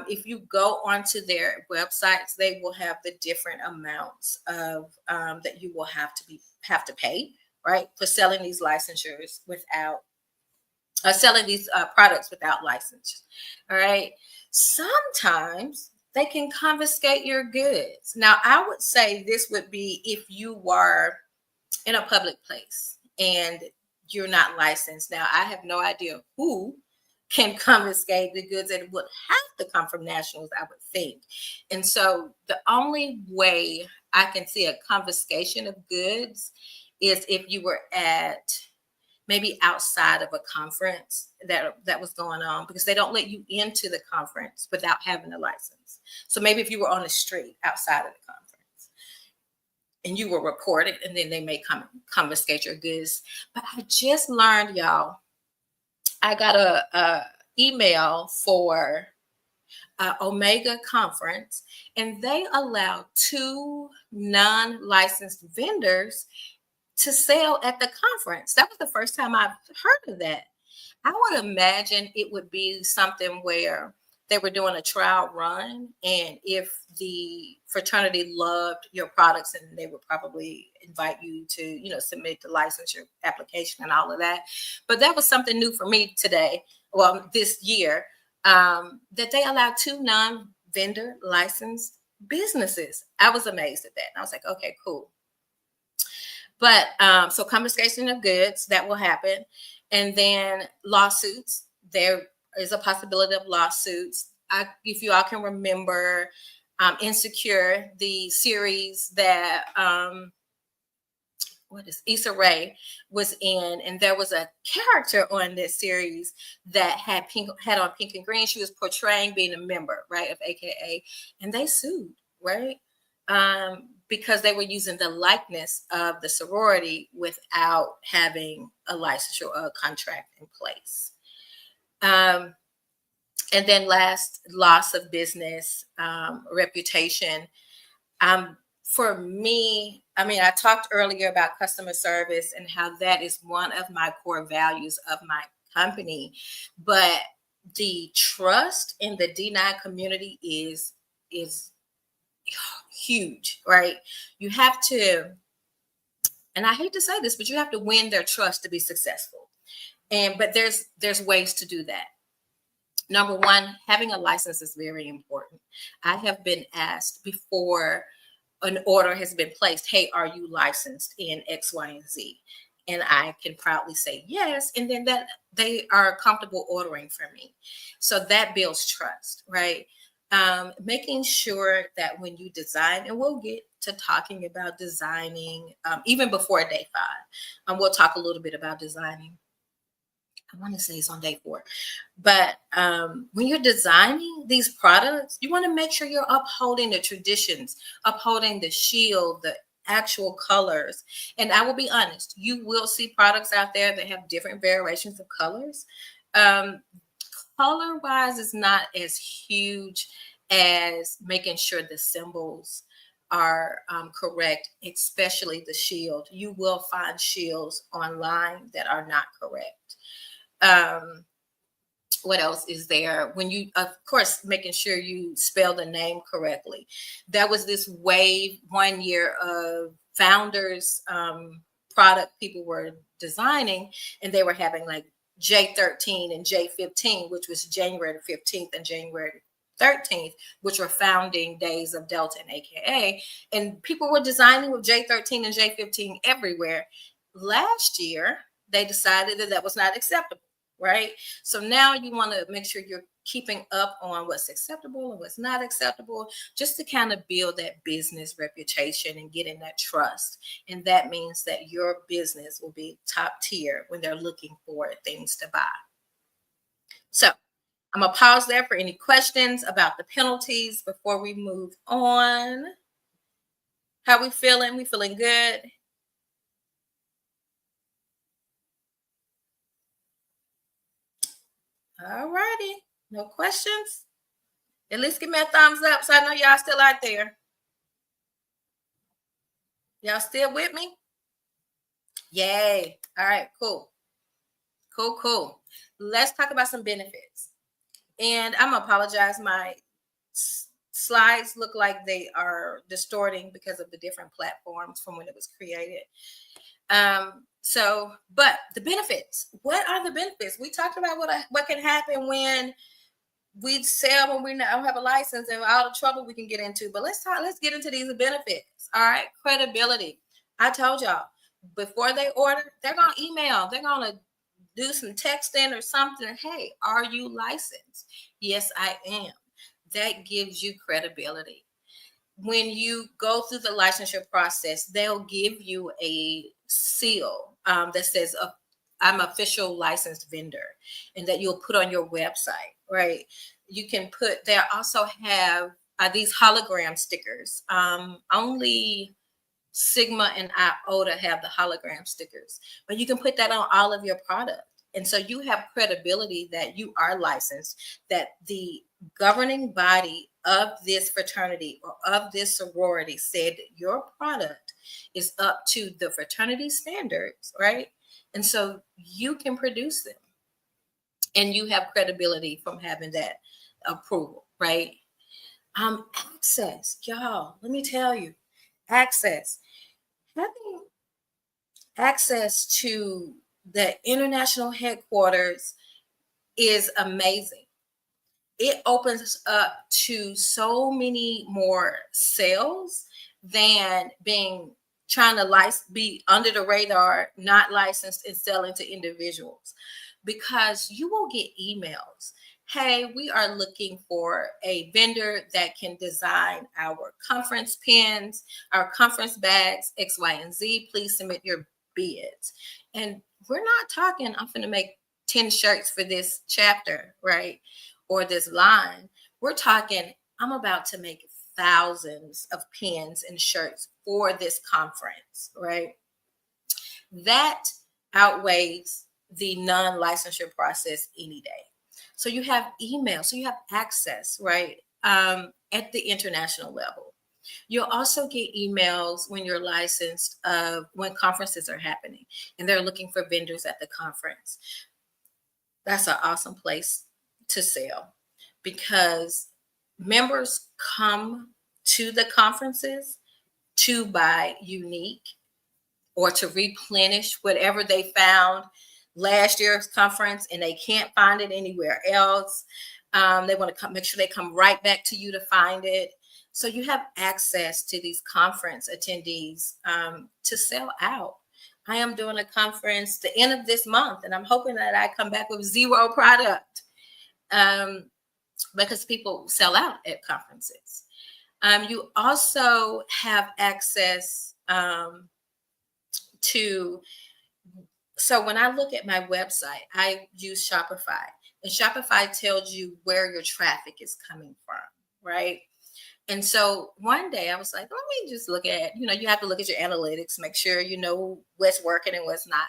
If you go onto their websites, they will have the different amounts of that you will have to pay, right, for selling these licensures without selling these products without license. All right. Sometimes they can confiscate your goods. Now, I would say this would be if you were in a public place and you're not licensed. Now, I have no idea who can confiscate the goods, and it would have to come from nationals, I would think. And so the only way I can see a confiscation of goods is if you were at maybe outside of a conference that was going on, because they don't let you into the conference without having a license. So maybe if you were on the street outside of the conference and you were reported, and then they may confiscate your goods. But I just learned, y'all, I got a email for Omega conference, and they allow 2 non-licensed vendors to sell at the conference. That was the first time I've heard of that. I would imagine it would be something where they were doing a trial run, and if the fraternity loved your products, and they would probably invite you to, submit the licensure application and all of that. But that was something new for me today, well, this year, that they allowed 2 non-vendor licensed businesses. I was amazed at that. And I was like, okay, cool. But so confiscation of goods, that will happen. And then lawsuits, there is a possibility of lawsuits. If you all can remember Insecure, the series that what is Issa Rae was in, and there was a character on this series that had on pink and green. She was portraying being a member, right, of AKA, and they sued, right, because they were using the likeness of the sorority without having a licensure or a contract in place. And then last, loss of business, reputation. For me, I mean, I talked earlier about customer service and how that is one of my core values of my company. But the trust in the D9 community is huge, right? You have to, and I hate to say this, but you have to win their trust to be successful. But there's ways to do that. Number one, having a license is very important. I have been asked before an order has been placed, hey, are you licensed in X, Y, and Z? And I can proudly say yes. And then that they are comfortable ordering from me. So that builds trust, right? Making sure that when you design, and we'll get to talking about designing even before day 5. We'll talk a little bit about designing. I want to say it's on day 4. But when you're designing these products, you want to make sure you're upholding the traditions, upholding the shield, the actual colors. And I will be honest, you will see products out there that have different variations of colors. Color wise is not as huge as making sure the symbols are correct, especially the shield. You will find shields online that are not correct. What else is there? When you, of course, making sure you spell the name correctly. There was this wave one year of founders product people were designing, and they were having like J13 and J15, which was January 15th and January 13th, which were founding days of Delta and AKA. And people were designing with J13 and J15 everywhere. Last year, they decided that that was not acceptable. Right. So now you want to make sure you're keeping up on what's acceptable and what's not acceptable, just to kind of build that business reputation and getting that trust. And that means that your business will be top tier when they're looking for things to buy. So I'm going to pause there for any questions about the penalties before we move on. How we feeling? We feeling good? All righty. No questions? At least give me a thumbs up so I know y'all still out there. Y'all still with me? Yay. All right, cool. Cool. Let's talk about some benefits. And I'm gonna apologize. My slides look like they are distorting because of the different platforms from when it was created. But the benefits, what are the benefits? We talked about what can happen when we sell when we don't have a license and all the trouble we can get into. But let's get into these benefits. All right, credibility. I told y'all before they order, they're gonna email, they're gonna do some texting or something. Hey, are you licensed? Yes, I am. That gives you credibility. When you go through the licensure process, they'll give you a seal that says I'm official licensed vendor, and that you'll put on your website, right? You can put, they also have these hologram stickers. Only Sigma and Iota have the hologram stickers, but you can put that on all of your product. And so you have credibility that you are licensed, that the governing body of this fraternity or of this sorority said that your product is up to the fraternity standards, right? And so you can produce them, and you have credibility from having that approval, right? Access, y'all, let me tell you, access. Having access to the international headquarters is amazing. It opens up to so many more sales than being trying to be under the radar, not licensed, and selling to individuals, because you will get emails. Hey, we are looking for a vendor that can design our conference pins, our conference bags, X, Y, and Z. Please submit your bids. And we're not talking, I'm going to make 10 shirts for this chapter, right? Or this line. We're talking, I'm about to make thousands of pins and shirts for this conference, right? That outweighs the non-licensure process any day. So you have email, so you have access, right? At the international level. You'll also get emails when you're licensed when conferences are happening and they're looking for vendors at the conference. That's an awesome place to sell because members come to the conferences to buy unique or to replenish whatever they found last year's conference and they can't find it anywhere else. They want to make sure they come right back to you to find it. So you have access to these conference attendees to sell out. I am doing a conference the end of this month, and I'm hoping that I come back with zero product because people sell out at conferences. You also have access so when I look at my website, I use Shopify, and Shopify tells you where your traffic is coming from, right? And so one day I was like, let me just look at, you have to look at your analytics, make sure you know what's working and what's not.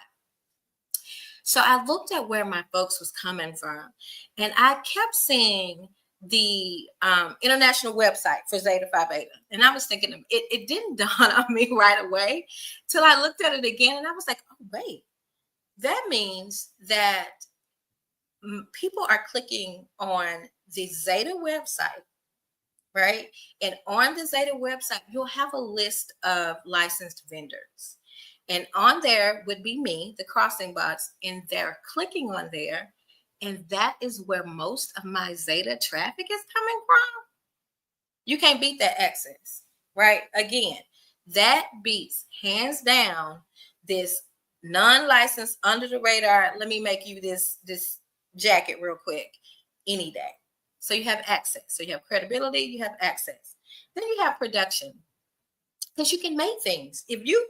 So I looked at where my folks was coming from, and I kept seeing the international website for Zeta Phi Beta. And I was thinking, it didn't dawn on me right away till I looked at it again. And I was like, oh, wait, that means that people are clicking on the Zeta website, right? And on the Zeta website, you'll have a list of licensed vendors. And on there would be me, the crossing box, and they're clicking on there. And that is where most of my Zeta traffic is coming from. You can't beat that access, right? Again, that beats hands down this non-licensed, under the radar. Let me make you this jacket real quick any day. So you have access. So you have credibility, you have access. Then you have production, because you can make things. If you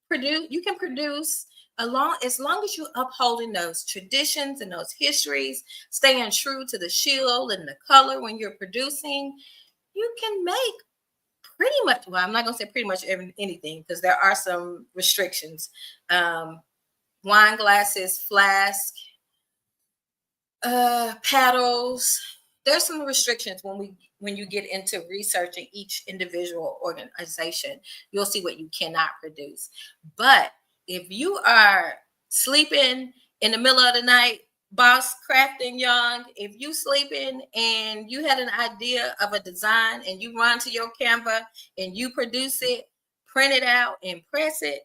produce, you can produce as long as you're upholding those traditions and those histories, staying true to the shield and the color when you're producing, you can make pretty much, well, I'm not going to say pretty much anything because there are some restrictions. Wine glasses, flask, paddles. There's some restrictions when you get into researching each individual organization. You'll see what you cannot produce. But if you are sleeping in the middle of the night, Boss Crafting Young, if you sleeping and you had an idea of a design and you run to your Canva and you produce it, print it out and press it,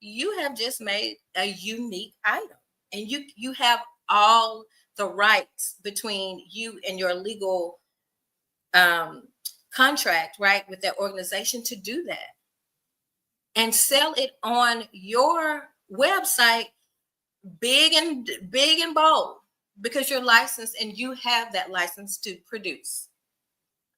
you have just made a unique item. And you have all the rights between you and your legal contract, right, with that organization to do that and sell it on your website big and bold, because you're licensed and you have that license to produce.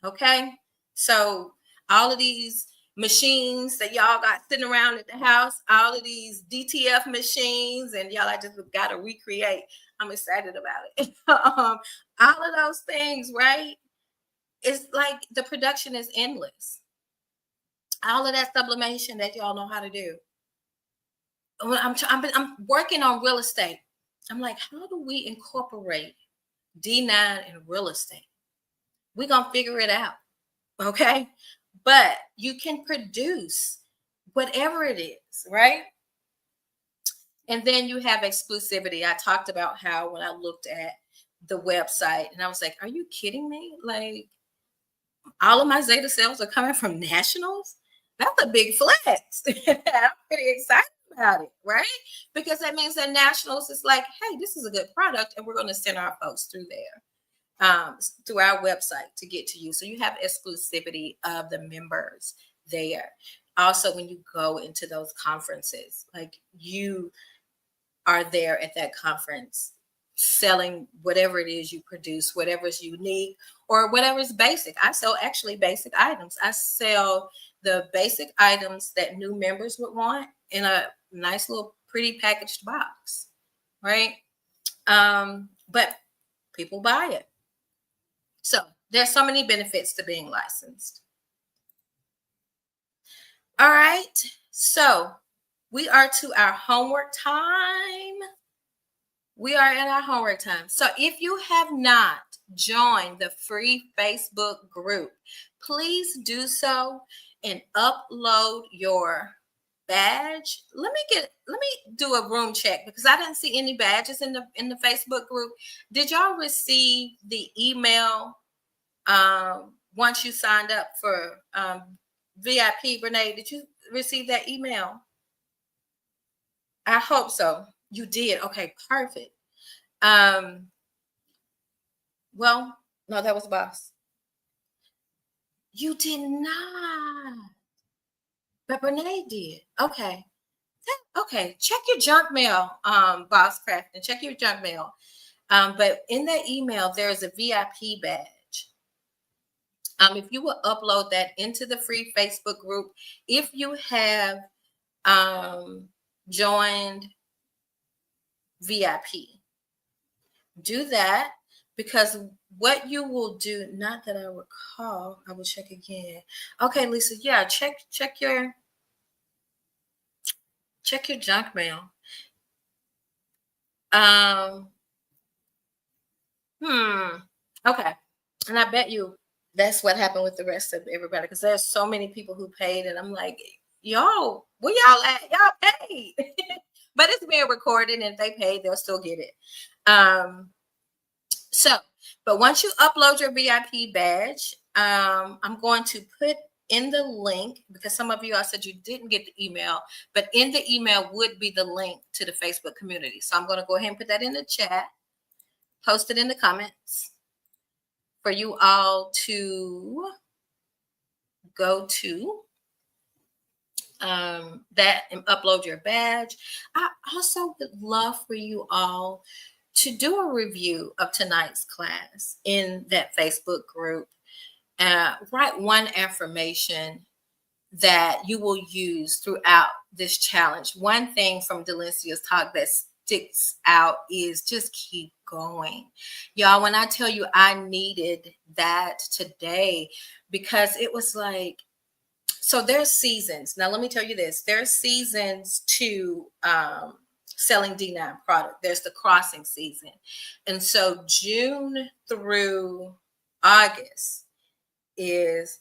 Okay, so all of these machines that y'all got sitting around at the house, all of these DTF machines, and y'all, I just got to recreate. I'm excited about it. All of those things, right? It's like the production is endless. All of that sublimation that y'all know how to do. I'm working on real estate. I'm like, how do we incorporate D9 in real estate? We're going to figure it out. Okay. But you can produce whatever it is, right? And then you have exclusivity. I talked about how when I looked at the website and I was like, are you kidding me? Like, all of my Zeta sales are coming from nationals? That's a big flex. I'm pretty excited about it, right? Because that means that nationals is like, hey, this is a good product, and we're going to send our folks through there, through our website to get to you. So you have exclusivity of the members there. also when you go into those conferences, like you are there at that conference selling whatever it is you produce, whatever's unique or whatever's basic. I sell actually basic items. I sell the basic items that new members would want in a nice little pretty packaged box, right? But people buy it. So there's so many benefits to being licensed. All right. So we are to our homework time. We are in our homework time. So if you have not joined the free Facebook group, please do so and upload your badge. Let me do a room check because I didn't see any badges in the Facebook group. Did y'all receive the email once you signed up for VIP? Renee, did you receive that email? I hope so. You did. Okay, perfect. Well, no, that was boss. You did not. But Renee did. Okay. Okay. Check your junk mail, Boss Craft, and check your junk mail. But in that email, there's a VIP badge. If you will upload that into the free Facebook group, if you have joined VIP, do that, because what you will do, not that I recall, I will check again. Okay, Lisa, yeah, check your junk mail. Okay. And I bet you that's what happened with the rest of everybody, because there's so many people who paid, and I'm like, yo, where y'all at? Y'all paid. But it's being recorded, and if they paid, they'll still get it. But once you upload your VIP badge, I'm going to put in the link, because some of you, I said you didn't get the email, but in the email would be the link to the Facebook community. So I'm going to go ahead and put that in the chat, post it in the comments for you all to go to that and upload your badge. I also would love for you all to do a review of tonight's class in that Facebook group. Write one affirmation that you will use throughout this challenge. One thing from Delencia's talk that sticks out is just keep going. Y'all, when I tell you I needed that today, because it was like, so there's seasons. Now, let me tell you this. There's seasons to selling D9 product. There's the crossing season. And so June through August is,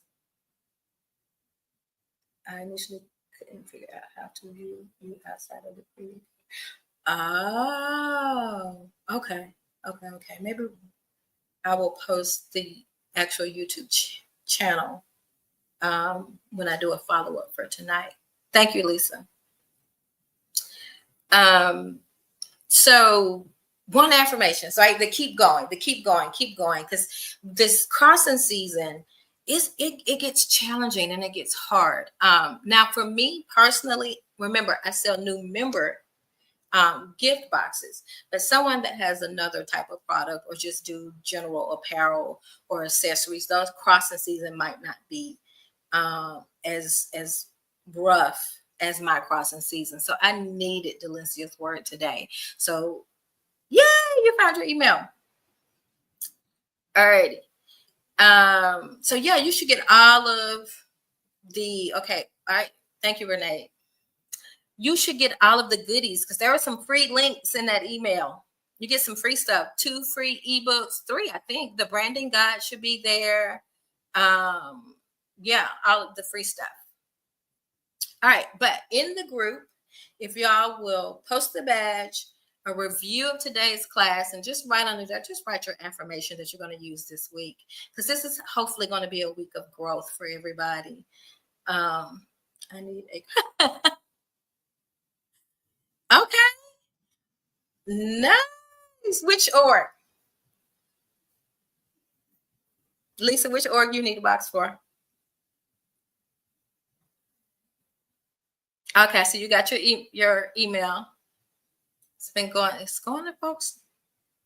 I initially couldn't figure out how to view you outside of the preview. Oh, okay. Maybe I will post the actual YouTube channel when I do a follow-up for tonight. Thank you, Lisa. So one affirmation, so they keep going, because this crossing season it gets challenging and it gets hard. Now for me personally, remember, I sell new member gift boxes, but someone that has another type of product or just do general apparel or accessories, those crossing season might not be as rough as my crossing season. So I needed Delencia's word today. So yay, you found your email. All righty. So yeah, you should get all of the, okay. All right. Thank you, Renee. You should get all of the goodies, because there are some free links in that email. You get some free stuff, 2 free ebooks, 3, I think. The branding guide should be there. Yeah, all of the free stuff. All right, but in the group, if y'all will post the badge, a review of today's class, and just write under that, just write your affirmation that you're going to use this week, because this is hopefully going to be a week of growth for everybody. I need a okay. Nice. Which org? Lisa, which org you need a box for? Okay, so you got your email. It's going to folks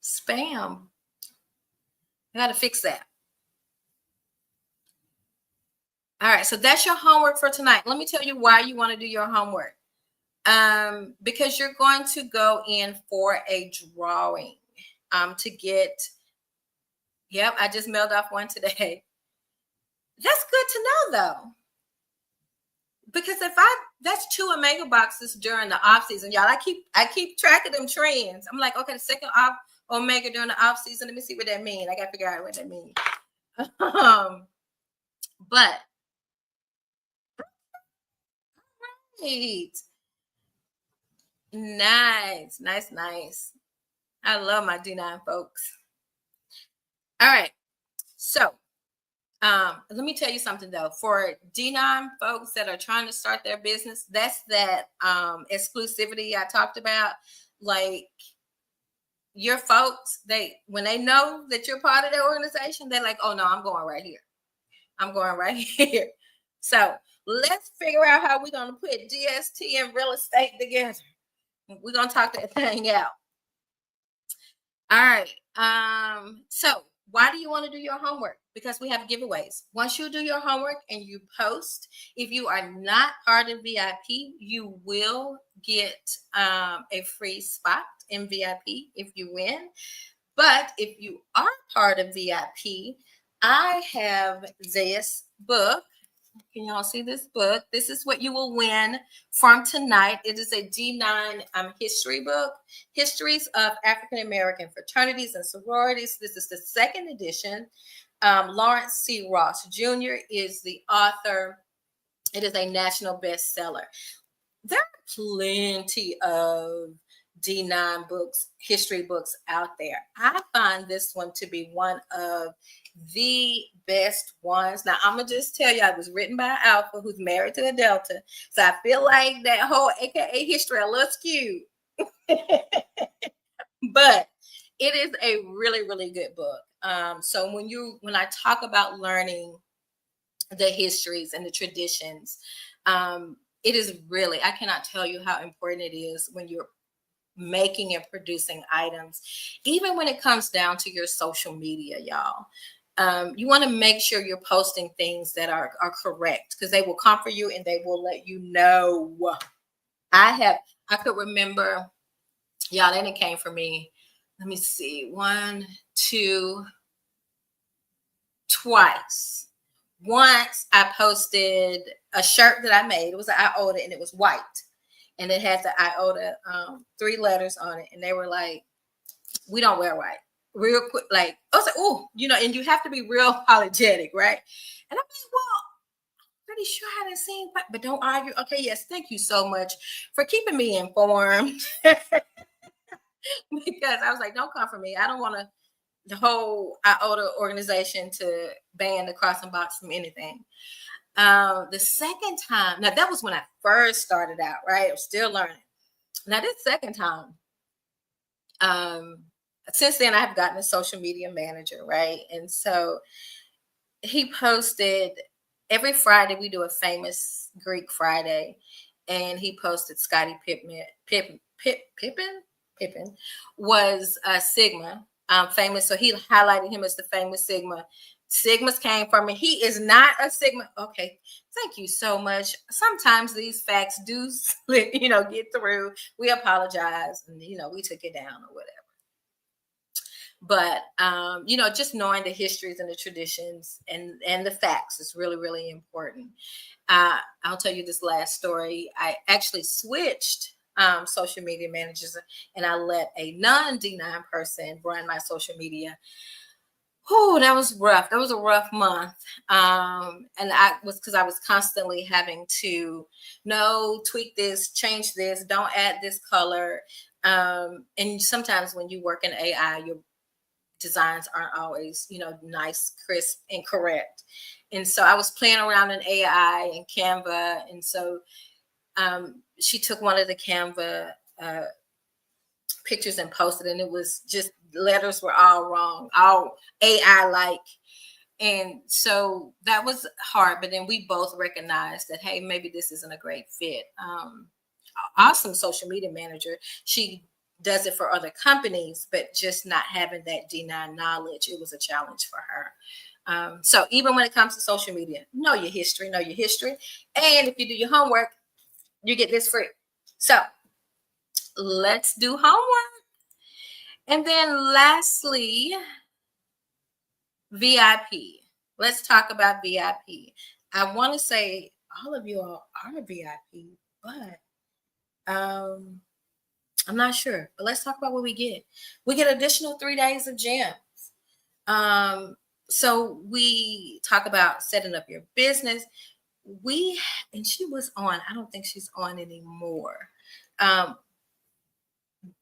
spam. I got to fix that. All right, so that's your homework for tonight. Let me tell you why you want to do your homework. Because you're going to go in for a drawing to get, yep, I just mailed off one today. That's good to know though. Because that's 2 Omega boxes during the off season, y'all. I keep track of them trends. I'm like, okay, the second off Omega during the off season. Let me see what that means. I gotta figure out what that means. But right. Nice. I love my D9 folks. All right. So let me tell you something though. For D9 folks that are trying to start their business, that's that exclusivity I talked about. Like your folks, when they know that you're part of their organization, they're like, oh no, I'm going right here. I'm going right here. So let's figure out how we're going to put DST and real estate together. We're going to talk that thing out. All right. So why do you want to do your homework? Because we have giveaways. Once you do your homework and you post, if you are not part of VIP, you will get a free spot in VIP if you win. But if you are part of VIP, I have this book. Can y'all see this book? This is what you will win from tonight. It is a D9 history book, Histories of African American Fraternities and Sororities. This is the 2nd edition. Lawrence C. Ross Jr. is the author. It is a national bestseller. There are plenty of D9 books, history books out there. I find this one to be one of the best ones. Now, I'm going to just tell you, it was written by Alpha, who's married to a Delta. So I feel like that whole AKA history a little skewed. But it is a really, really good book. So when I talk about learning the histories and the traditions, it is really, I cannot tell you how important it is when you're making and producing items, even when it comes down to your social media, y'all. You want to make sure you're posting things that are correct, because they will come for you and they will let you know. I could remember, y'all, and it came for me. Let me see, 1, 2, twice. Once I posted a shirt that I made. It was an iota and it was white. And it had the iota 3 letters on it. And they were like, we don't wear white. Real quick, like, I was like, oh, and you have to be real apologetic, right? And I'm like, well, I'm pretty sure I haven't seen white, but don't argue. Okay, yes, thank you so much for keeping me informed. Because I was like, don't come for me. I don't want the whole iota organization to ban the crossing box from anything. The second time, now that was when I first started out, right? I was still learning. Now this second time, since then I have gotten a social media manager, right? And so he posted every Friday. We do a famous Greek Friday, and he posted Scottie Pippen was Sigma, famous. So he highlighted him as the famous Sigma. Sigmas came from me. He is not a Sigma. Okay, thank you so much. Sometimes these facts do slip, get through. We apologize, and we took it down or whatever. But just knowing the histories and the traditions and the facts is really, really important. I'll tell you this last story. I actually switched social media managers, and I let a non-D9 person run my social media. Oh, that was rough. That was a rough month. And because I was constantly having to tweak this, change this, don't add this color. And sometimes when you work in AI, your designs aren't always, nice, crisp, and correct. And so I was playing around in AI and Canva. And so she took one of the Canva pictures and posted, and it was just letters were all wrong, all AI like. And so that was hard, but then we both recognized that, hey, maybe this isn't a great fit. Awesome social media manager. She does it for other companies, but just not having that D9 knowledge, it was a challenge for her. So even when it comes to social media, know your history. And if you do your homework, you get this free. So let's do homework. And then lastly, VIP. Let's talk about VIP. I want to say all of you all are VIP, but I'm not sure. But let's talk about what we get. We get additional 3 days of gems. So we talk about setting up your business. And she was on, I don't think she's on anymore.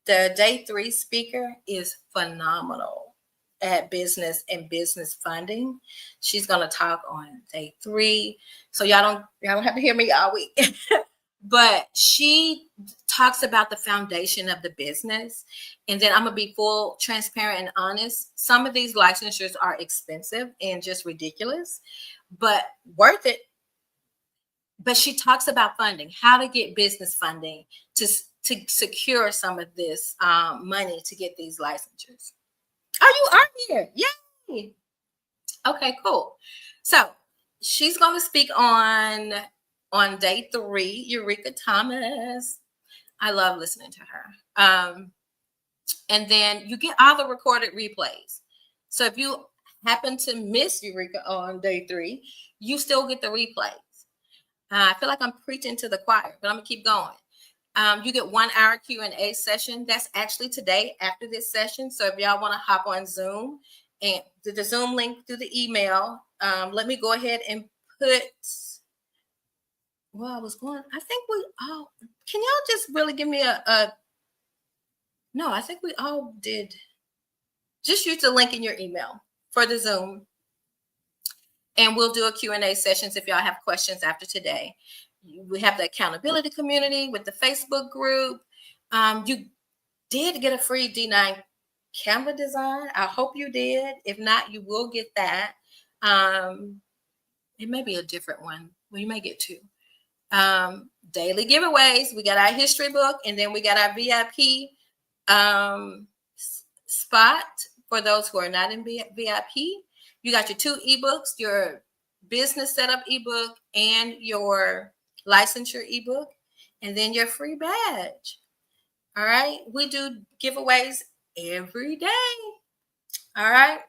The day 3 speaker is phenomenal at business and business funding. She's going to talk on day 3. So y'all don't have to hear me all week. But she talks about the foundation of the business. And then I'm going to be full transparent and honest. Some of these licensures are expensive and just ridiculous, but worth it. But she talks about funding, how to get business funding to secure some of this money to get these licensures. Oh, you are here. Yay. Okay, cool. So she's going to speak on day 3, Eureka Thomas. I love listening to her. And then you get all the recorded replays. So if you happen to miss Eureka on day 3, you still get the replays. I feel like I'm preaching to the choir, but I'm going to keep going. You get 1 hour Q&A session. That's actually today after this session. So if y'all want to hop on Zoom and the Zoom link through the email, let me go ahead and put, well, I think we all, can y'all just really give me no, I think we all did. Just use the link in your email for the Zoom. And we'll do a Q&A sessions if y'all have questions after today. We have the accountability community with the Facebook group. You did get a free D9 Canva design. I hope you did. If not, you will get that. It may be a different one. Well, you may get 2. Daily giveaways. We got our history book, and then we got our VIP spot for those who are not in VIP. You got your 2 ebooks, your business setup ebook and your licensure ebook, and then your free badge. All right. We do giveaways every day. All right.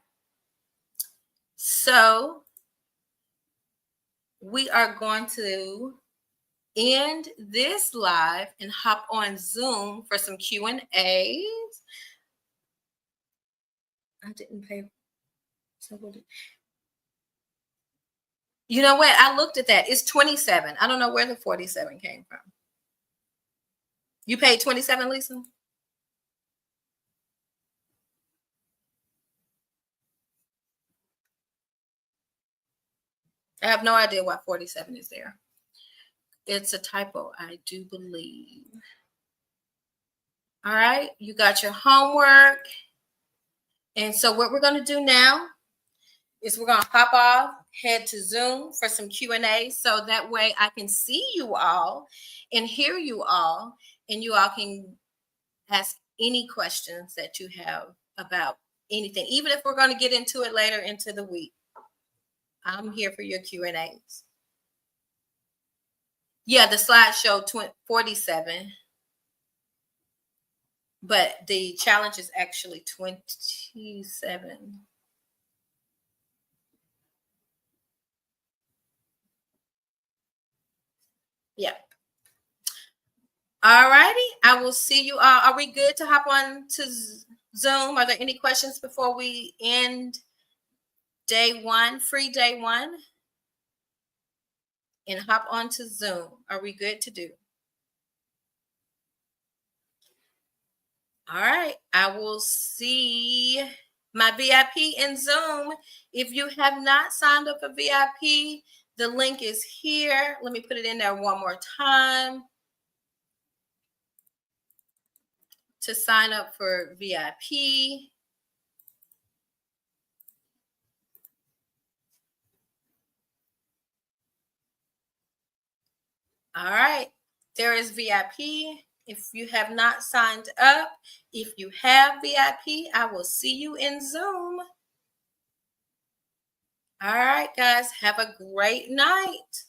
So we are going to end this live and hop on Zoom for some Q&As. I didn't pay. You know what? I looked at that. It's 27. I don't know where the 47 came from. You paid 27, Lisa? I have no idea why 47 is there. It's a typo, I do believe. All right, you got your homework. And so what we're going to do now is we're going to hop off, head to Zoom for some Q&A, so that way I can see you all and hear you all, and you all can ask any questions that you have about anything, even if we're going to get into it later into the week. I'm here for your Q&As. Yeah, the slide showed 47, but the challenge is actually 27. Yeah. All righty. I will see you all. Are we good to hop on to Zoom? Are there any questions before we end day 1, free day 1? And hop on to Zoom. Are we good to do? All right. I will see my VIP in Zoom. If you have not signed up for VIP, the link is here. Let me put it in there one more time. To sign up for VIP. All right. There is VIP. If you have not signed up, if you have VIP, I will see you in Zoom. All right, guys. Have a great night.